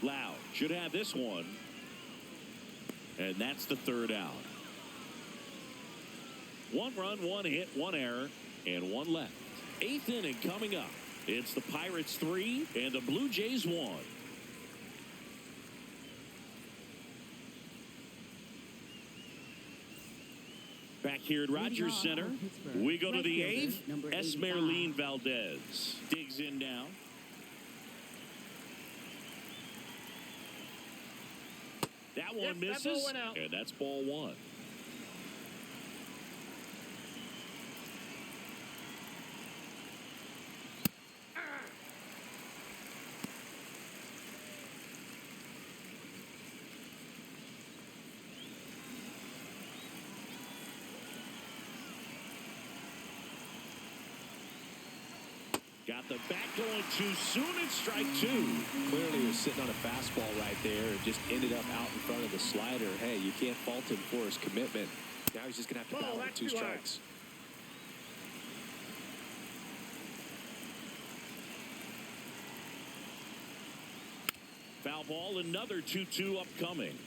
Loud should have this one. And that's the third out. 1 run, 1 hit, 1 error, and 1 left. 8th inning coming up. It's the Pirates 3 and the Blue Jays 1. Back here at Rogers Center, we go to the 8th. Esmeralyn Valdez digs in down. That one misses, that ball went out. and that's ball 1. Got the bat going too soon at strike 2. Clearly he was sitting on a fastball right there and just ended up out in front of the slider. Hey, you can't fault him for his commitment. Now he's just going to have to battle with 2 strikes. Foul ball, another 2-2 upcoming.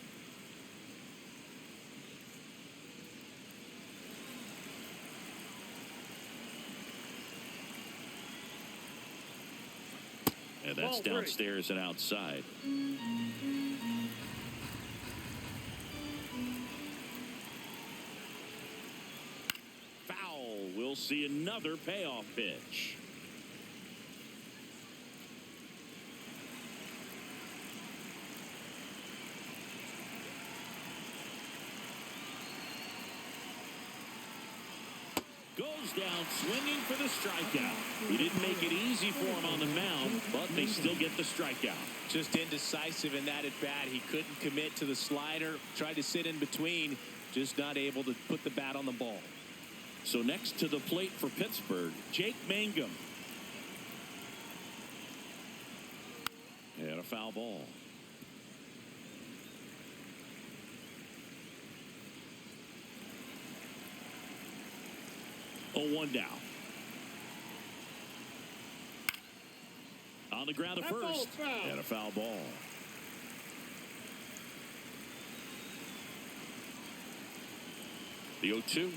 And that's downstairs and outside. Foul. We'll see another payoff pitch. Goes down swinging for the strikeout. He didn't make it easy for him on the mound, but they still get the strikeout. Just indecisive in that at bat. He couldn't commit to the slider. Tried to sit in between. Just not able to put the bat on the ball. So next to the plate for Pittsburgh, Jake Mangum. And a foul ball. Oh, 1 down. On the ground at first. And a foul ball. The 0-2.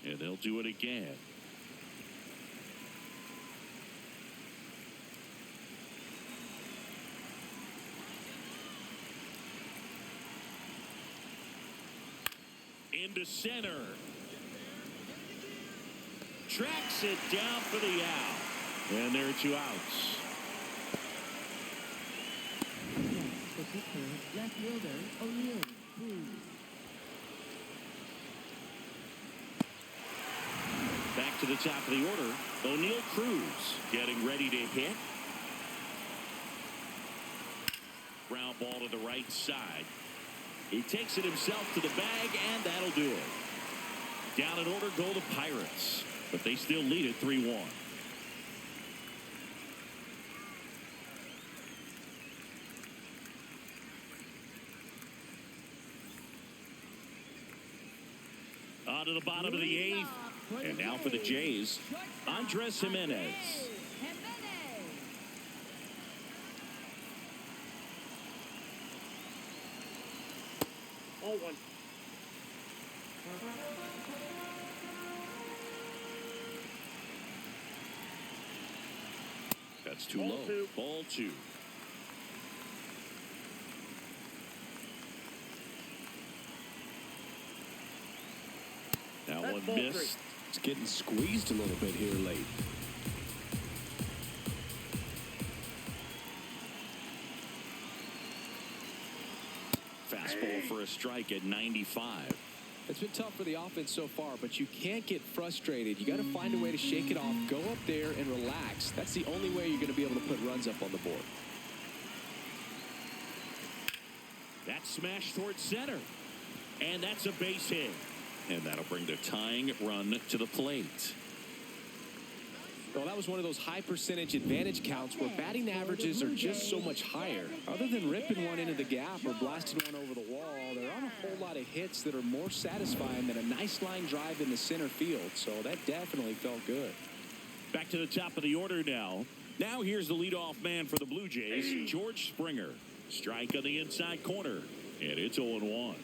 And they'll do it again. Into center. Tracks it down for the out. And there are 2 outs. The Pittsburgh left fielder, O'Neill. Back to the top of the order. O'Neill Cruz getting ready to hit. Ground ball to the right side. He takes it himself to the bag, and that'll do it. Down in order go the Pirates, but they still lead it 3-1. On to the bottom of the 8th, and now for the Jays, Andres Jimenez. 0-1. That's too low. Ball 2. Now one missed. It's getting squeezed a little bit here late. Fastball for a strike at 95. It's been tough for the offense so far, but you can't get frustrated. You got to find a way to shake it off, go up there and relax. That's the only way you're going to be able to put runs up on the board. That's smashed towards center. And that's a base hit. And that'll bring the tying run to the plate. Well, that was one of those high percentage advantage counts where batting averages are just so much higher. Other than ripping one into the gap or blasting one over the wall, there aren't a whole lot of hits that are more satisfying than a nice line drive in the center field. So that definitely felt good. Back to the top of the order now. Now here's the leadoff man for the Blue Jays, George Springer. Strike on the inside corner, and it's 0-1.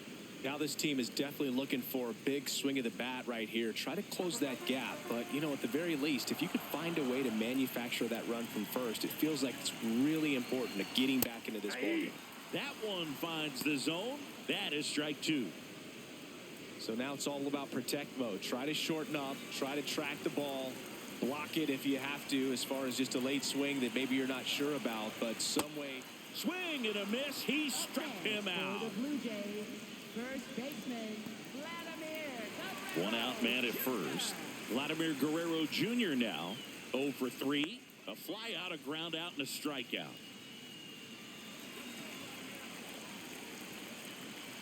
Now this team is definitely looking for a big swing of the bat right here. Try to close that gap. But, you know, at the very least, if you could find a way to manufacture that run from first, it feels like it's really important to getting back into this ballgame. That one finds the zone. That is strike 2. So now it's all about protect mode. Try to shorten up. Try to track the ball. Block it if you have to, as far as just a late swing that maybe you're not sure about. But some way. Swing and a miss. He struck him out. For the Blue Jays, first baseman, Vladimir. One out man at first. Vladimir Guerrero Jr. now 0 for 3. A fly out, a ground out, and a strikeout.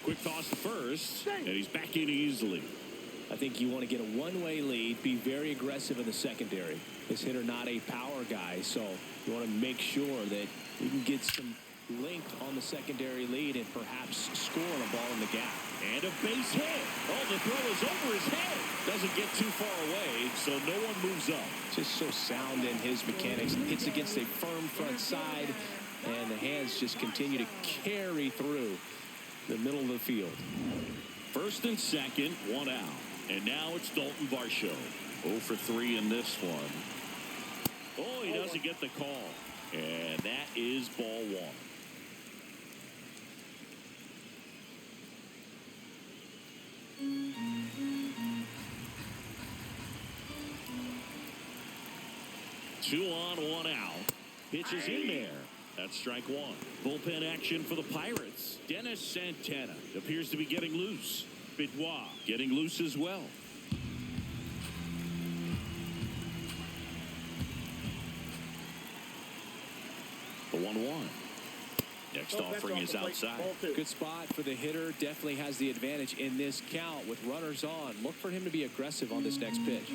Quick toss to first, and he's back in easily. I think you want to get a one-way lead, be very aggressive in the secondary. This hitter not a power guy, so you want to make sure that you can get some length on the secondary lead and perhaps score on a ball in the gap. And a base hit. Oh, the throw is over his head. Doesn't get too far away, so no one moves up. Just so sound in his mechanics. Hits against a firm front side, and the hands just continue to carry through the middle of the field. First and second, one out. And now it's Dalton Varsho. 0 for 3 in this one. Oh, he doesn't get the call. And that is ball one. Two on, one out. Pitches in there. That's strike one. Bullpen action for the Pirates. Dennis Santana appears to be getting loose. Benoit getting loose as well. The 1-1. Next offering is outside. Good spot for the hitter. Definitely has the advantage in this count with runners on. Look for him to be aggressive on this next pitch.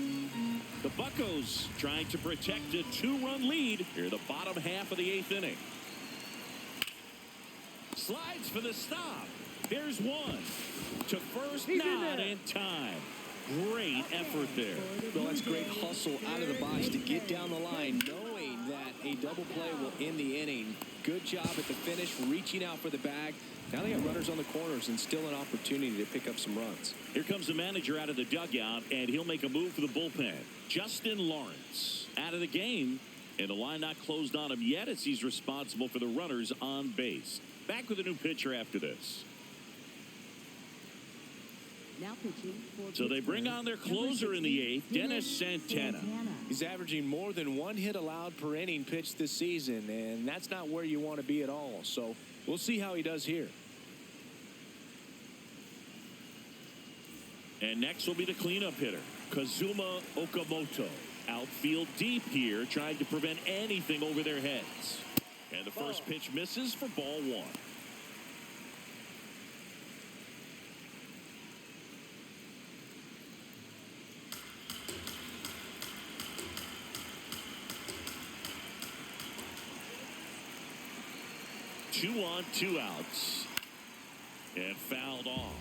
The Buccos trying to protect a 2-run lead here in the bottom half of the 8th inning. Slides for the stop. There's one. To first, not in time. Great effort there. Well, that's great hustle out of the box to get down the line, knowing that a double play will end the inning. Good job at the finish, reaching out for the bag. Now they got runners on the corners and still an opportunity to pick up some runs. Here comes the manager out of the dugout, and he'll make a move for the bullpen. Justin Lawrence out of the game, and the line not closed on him yet as he's responsible for the runners on base. Back with a new pitcher after this. Now pitching for So they bring on their closer in the 8th, Dennis Santana. He's averaging more than 1 hit allowed per inning pitched this season, and that's not where you want to be at all. So we'll see how he does here. And next will be the cleanup hitter, Kazuma Okamoto. Outfield deep here, trying to prevent anything over their heads. And the first pitch misses for ball one. Two on, two outs. And fouled off.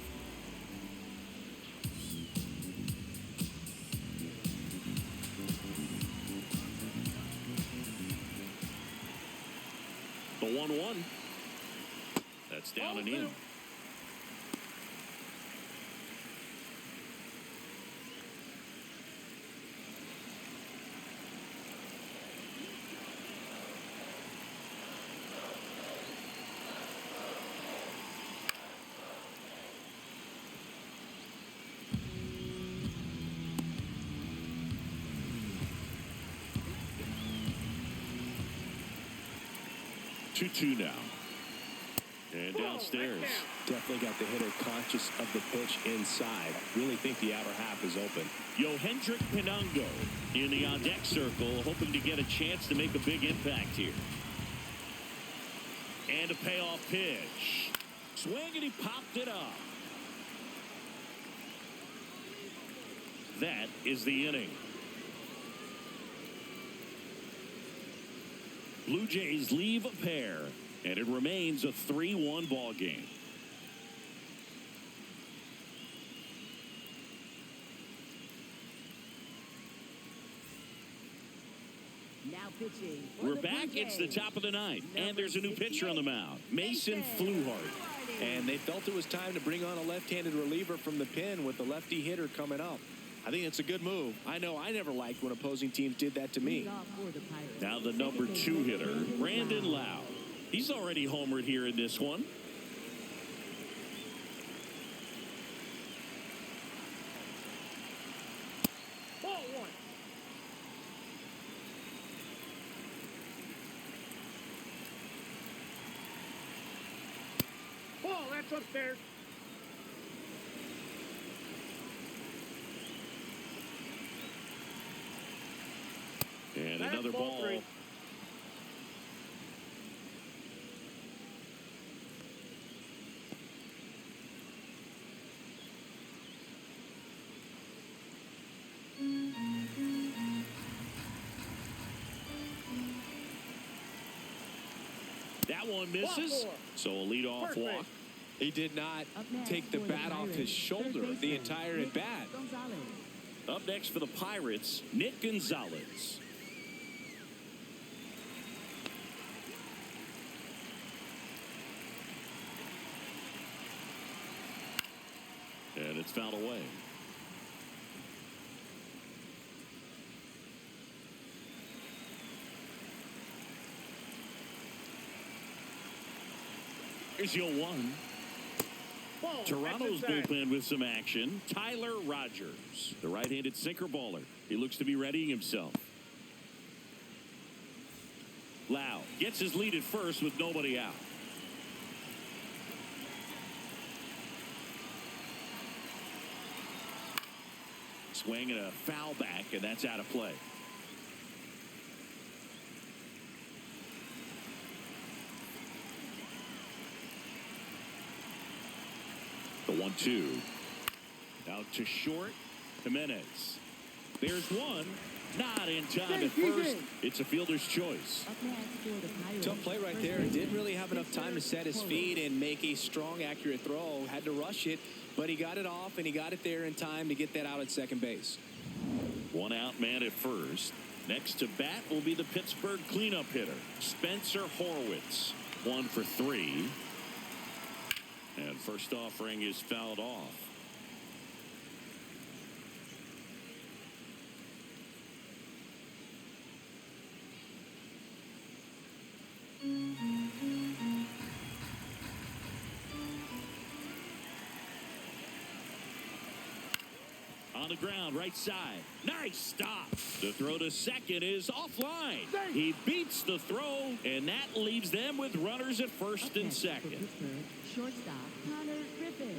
The 1-1. That's down and in. Two now. And downstairs. Definitely got the hitter conscious of the pitch inside. Really think the outer half is open. Yohendrick Pinango in the on-deck circle, hoping to get a chance to make a big impact here. And a payoff pitch. Swing, and he popped it up. That is the inning. Blue Jays leave a pair, and it remains a 3-1 ball game. Now pitching. We're back. It's the top of the ninth, and there's a new pitcher on the mound, Mason Fluharty. And they felt it was time to bring on a left-handed reliever from the pen with the lefty hitter coming up. I think it's a good move. I know I never liked when opposing teams did that to me. Now the number 2 hitter, Brandon Lau. He's already homered here in this one. Ball one. Ball, that's upstairs. And That's another ball ball. 3. That one misses. So a leadoff walk. He did not take the bat off his shoulder the entire at bat. Up next for the Pirates, Nick Gonzalez. And it's fouled away. Here's your one. Ball. Toronto's That's inside. bullpen with some action. Tyler Rogers, the right-handed sinker baller. He looks to be readying himself. Lau gets his lead at first with nobody out. Swing and a foul back, and that's out of play. The 1-2. Out to short. Jimenez. There's one. Not in time at first. It's a fielder's choice. Up next for the Pirates. Tough play right there. Didn't really have enough time to set his feet and make a strong, accurate throw. Had to rush it, but he got it off, and he got it there in time to get that out at second base. One out man at first. Next to bat will be the Pittsburgh cleanup hitter, Spencer Horwitz. 1 for 3. And first offering is fouled off. On the ground, right side. Nice stop. The throw to second is offline. He beats the throw, and that leaves them with runners at first Up and next for second. Pittsburgh, shortstop Connor Griffin.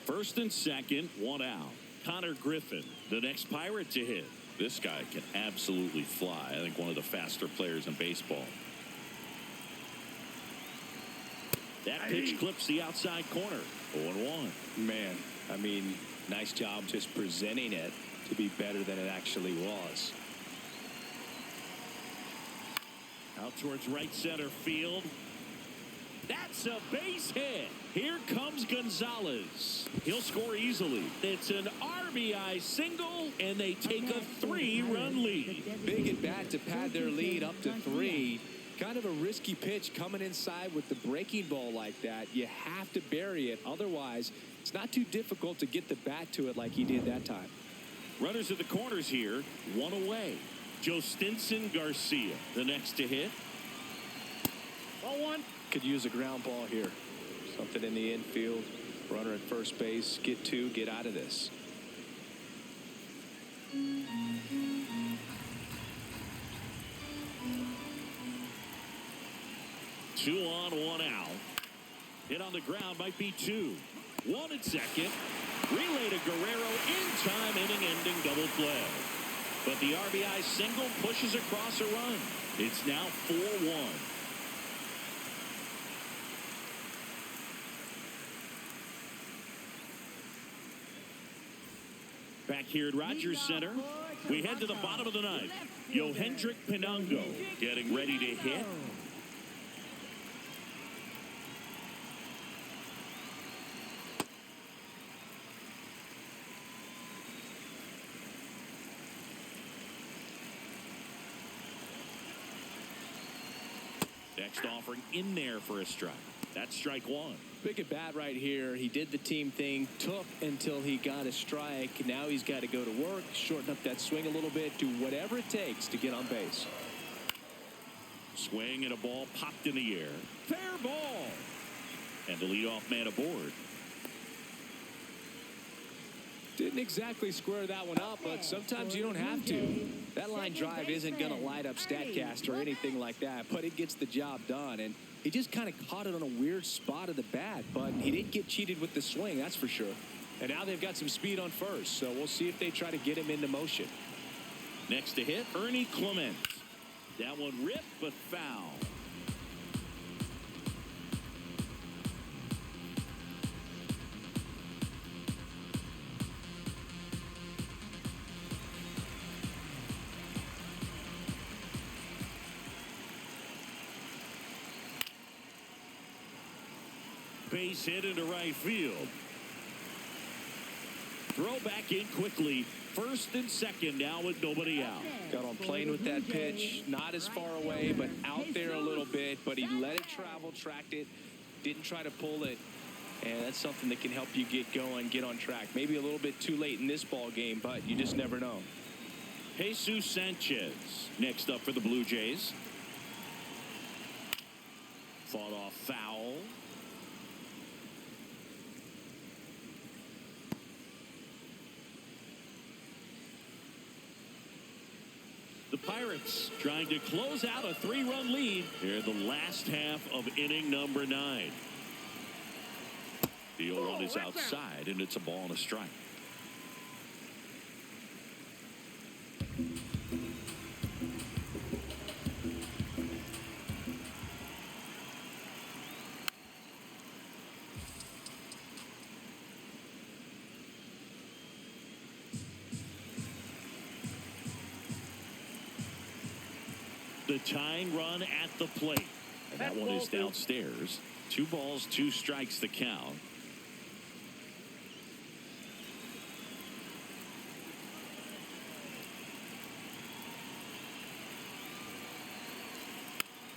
First and second, one out. Connor Griffin, the next Pirate to hit. This guy can absolutely fly. I think one of the faster players in baseball. That pitch clips the outside corner. 0-1. Man, I mean, nice job just presenting it to be better than it actually was. Out towards right center field. That's a base hit. Here comes Gonzalez. He'll score easily. It's an RBI single, and they take a 3-run lead. Big at bat to pad their lead up to 3. Kind of a risky pitch coming inside with the breaking ball like that. You have to bury it. Otherwise, it's not too difficult to get the bat to it like he did that time. Runners at the corners here. One away. Joe Stinson Garcia, the next to hit. Ball 1. Could use a ground ball here. Something in the infield. Runner at first base. Get 2. Get out of this. 2 on, 1 out. Hit on the ground might be 2. 1 at second. Relay to Guerrero in time, inning-ending double play. But the RBI single pushes across a run. It's now 4-1. Back here at Rogers Center, we head to the bottom of the ninth. Yohendrick Pinango getting ready to hit. Next offering in there for a strike. That's strike 1. Big at bat right here. He did the team thing, took until he got a strike. Now he's got to go to work, shorten up that swing a little bit, do whatever it takes to get on base. Swing and a ball popped in the air. Fair ball. And the leadoff man aboard. Didn't exactly square that one up, but sometimes you don't have to. That line drive isn't going to light up StatCast or anything like that, but it gets the job done. And he just kind of caught it on a weird spot of the bat, but he didn't get cheated with the swing, that's for sure. And now they've got some speed on first, so we'll see if they try to get him into motion. Next to hit, Ernie Clement. That one ripped, but foul. Base hit into right field. Throw back in quickly. First and second now with nobody out. Got on plane with that pitch. Not as far away, but out there a little bit. But he let it travel, tracked it, didn't try to pull it. And that's something that can help you get going, get on track. Maybe a little bit too late in this ball game, but you just never know. Jesus Sanchez next up for the Blue Jays. Fought off foul. The Pirates trying to close out a 3-run lead here in the last half of inning number 9. The 0-1 is outside, and it's a ball and a strike. The tying run at the plate. And that one is downstairs. 2 balls, 2 strikes the count.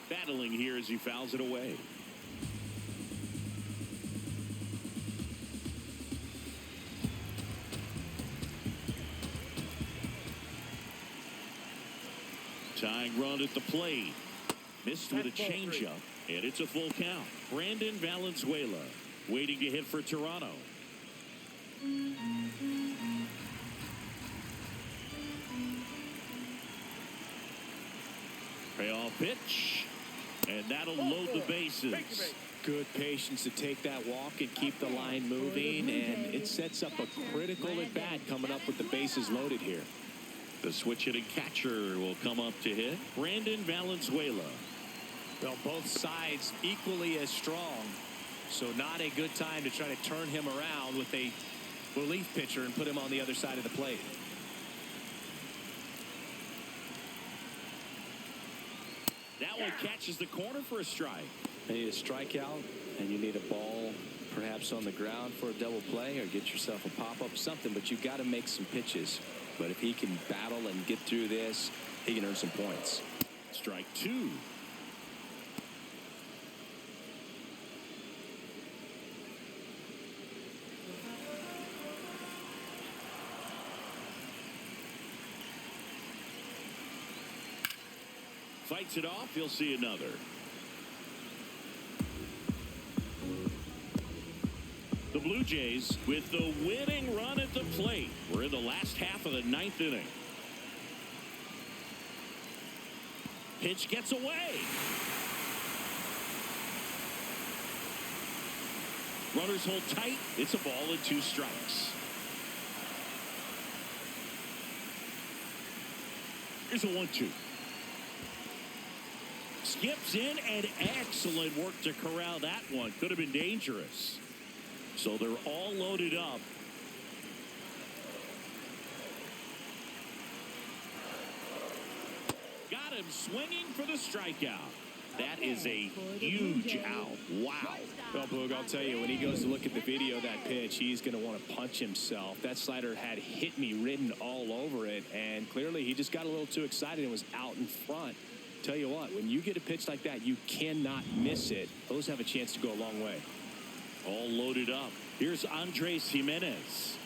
Battling here as he fouls it away. Tying run at the plate. Missed with a changeup, and it's a full count. Brandon Valenzuela waiting to hit for Toronto. Payoff pitch, and that'll load the bases. Good patience to take that walk and keep the line moving, and it sets up a critical at-bat coming up with the bases loaded here. The switch-hitting catcher will come up to hit. Brandon Valenzuela. Well, both sides equally as strong, so not a good time to try to turn him around with a relief pitcher and put him on the other side of the plate. That one catches the corner for a strike. You need a strikeout, and you need a ball perhaps on the ground for a double play, or get yourself a pop-up, something, but you've got to make some pitches. But if he can battle and get through this, he can earn some points. Strike 2. Fights it off. He'll see another. The Blue Jays with the winning run at the plate. We're in the last half of the 9th inning. Pitch gets away. Runners hold tight. It's a ball and 2 strikes. Here's a 1-2. Skips in, and excellent work to corral that one. Could have been dangerous. So they're all loaded up. Got him swinging for the strikeout. That is a huge out. Wow. Well, Boog, I'll tell you, when he goes to look at the video of that pitch, he's going to want to punch himself. That slider had hit me written all over it, and clearly he just got a little too excited and was out in front. Tell you what, when you get a pitch like that, you cannot miss it. Those have a chance to go a long way. All loaded up. Here's Andres Jimenez.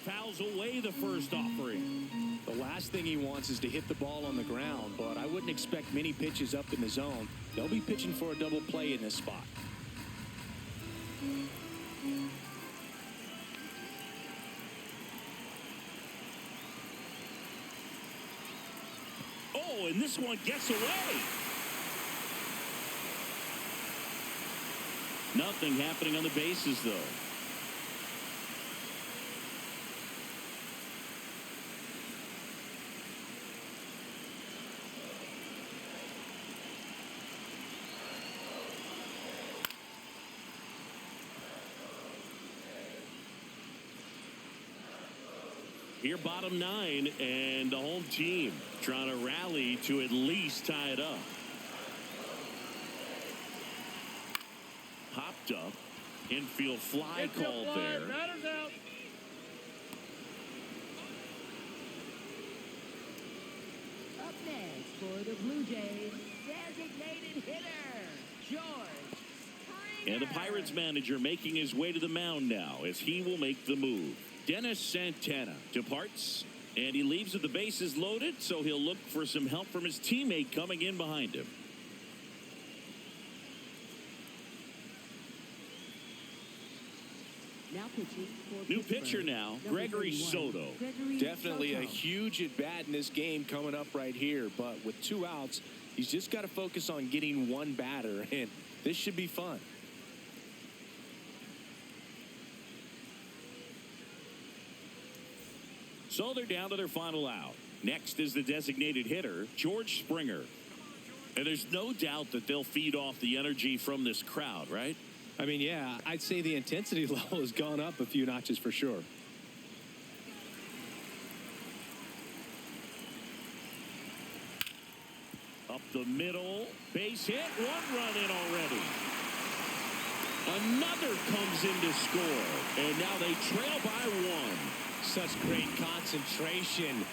Fouls away the first offering. The last thing he wants is to hit the ball on the ground, but I wouldn't expect many pitches up in the zone. They'll be pitching for a double play in this spot. Oh, and this one gets away. Nothing happening on the bases, though. Here, bottom 9, and the home team trying to rally to at least tie it up. Hopped up. Infield fly called there. Batter's out. Up next for the Blue Jays, designated hitter, George Springer. And the Pirates manager making his way to the mound now as he will make the move. Dennis Santana departs, and he leaves with the bases loaded, so he'll look for some help from his teammate coming in behind him. pitching for New Pittsburgh, pitcher now, number Gregory 31, Soto. Gregory Definitely a Soto. huge at bat in this game coming up right here. But with 2 outs, he's just got to focus on getting 1 batter, and this should be fun. So they're down to their final out. Next is the designated hitter, George Springer. And there's no doubt that they'll feed off the energy from this crowd, right? I mean, yeah, I'd say the intensity level has gone up a few notches for sure. Up the middle, base hit, 1 run in already. Another comes in to score, and now they trail by 1. Such great concentration.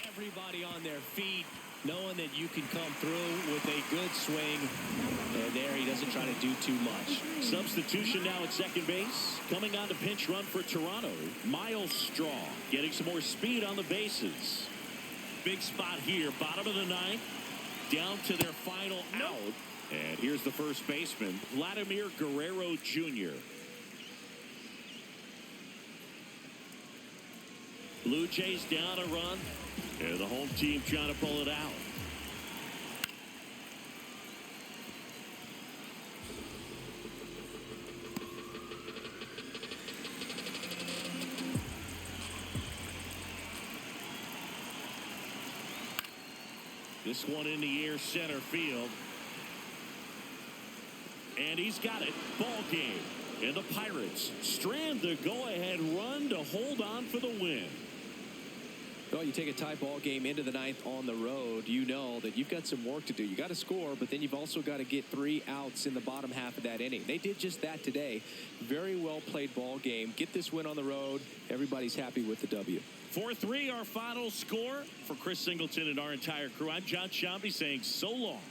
Everybody on their feet, knowing that you can come through with a good swing. And there he doesn't try to do too much. Substitution now at second base. Coming on to pinch run for Toronto, Miles Straw. Getting some more speed on the bases. Big spot here, bottom of the 9th. Down to their final out. And here's the first baseman, Vladimir Guerrero Jr. Blue Jays down a run. And the home team trying to pull it out. This one in the air, center field. And he's got it. Ball game. And the Pirates strand the go-ahead run to hold on for the win. Well, you take a tie ball game into the 9th on the road, you know that you've got some work to do. You got to score, but then you've also got to get 3 outs in the bottom half of that inning. They did just that today. Very well played ball game. Get this win on the road. Everybody's happy with the W. 4-3 our final score. For Chris Singleton and our entire crew, I'm John Shambi saying so long.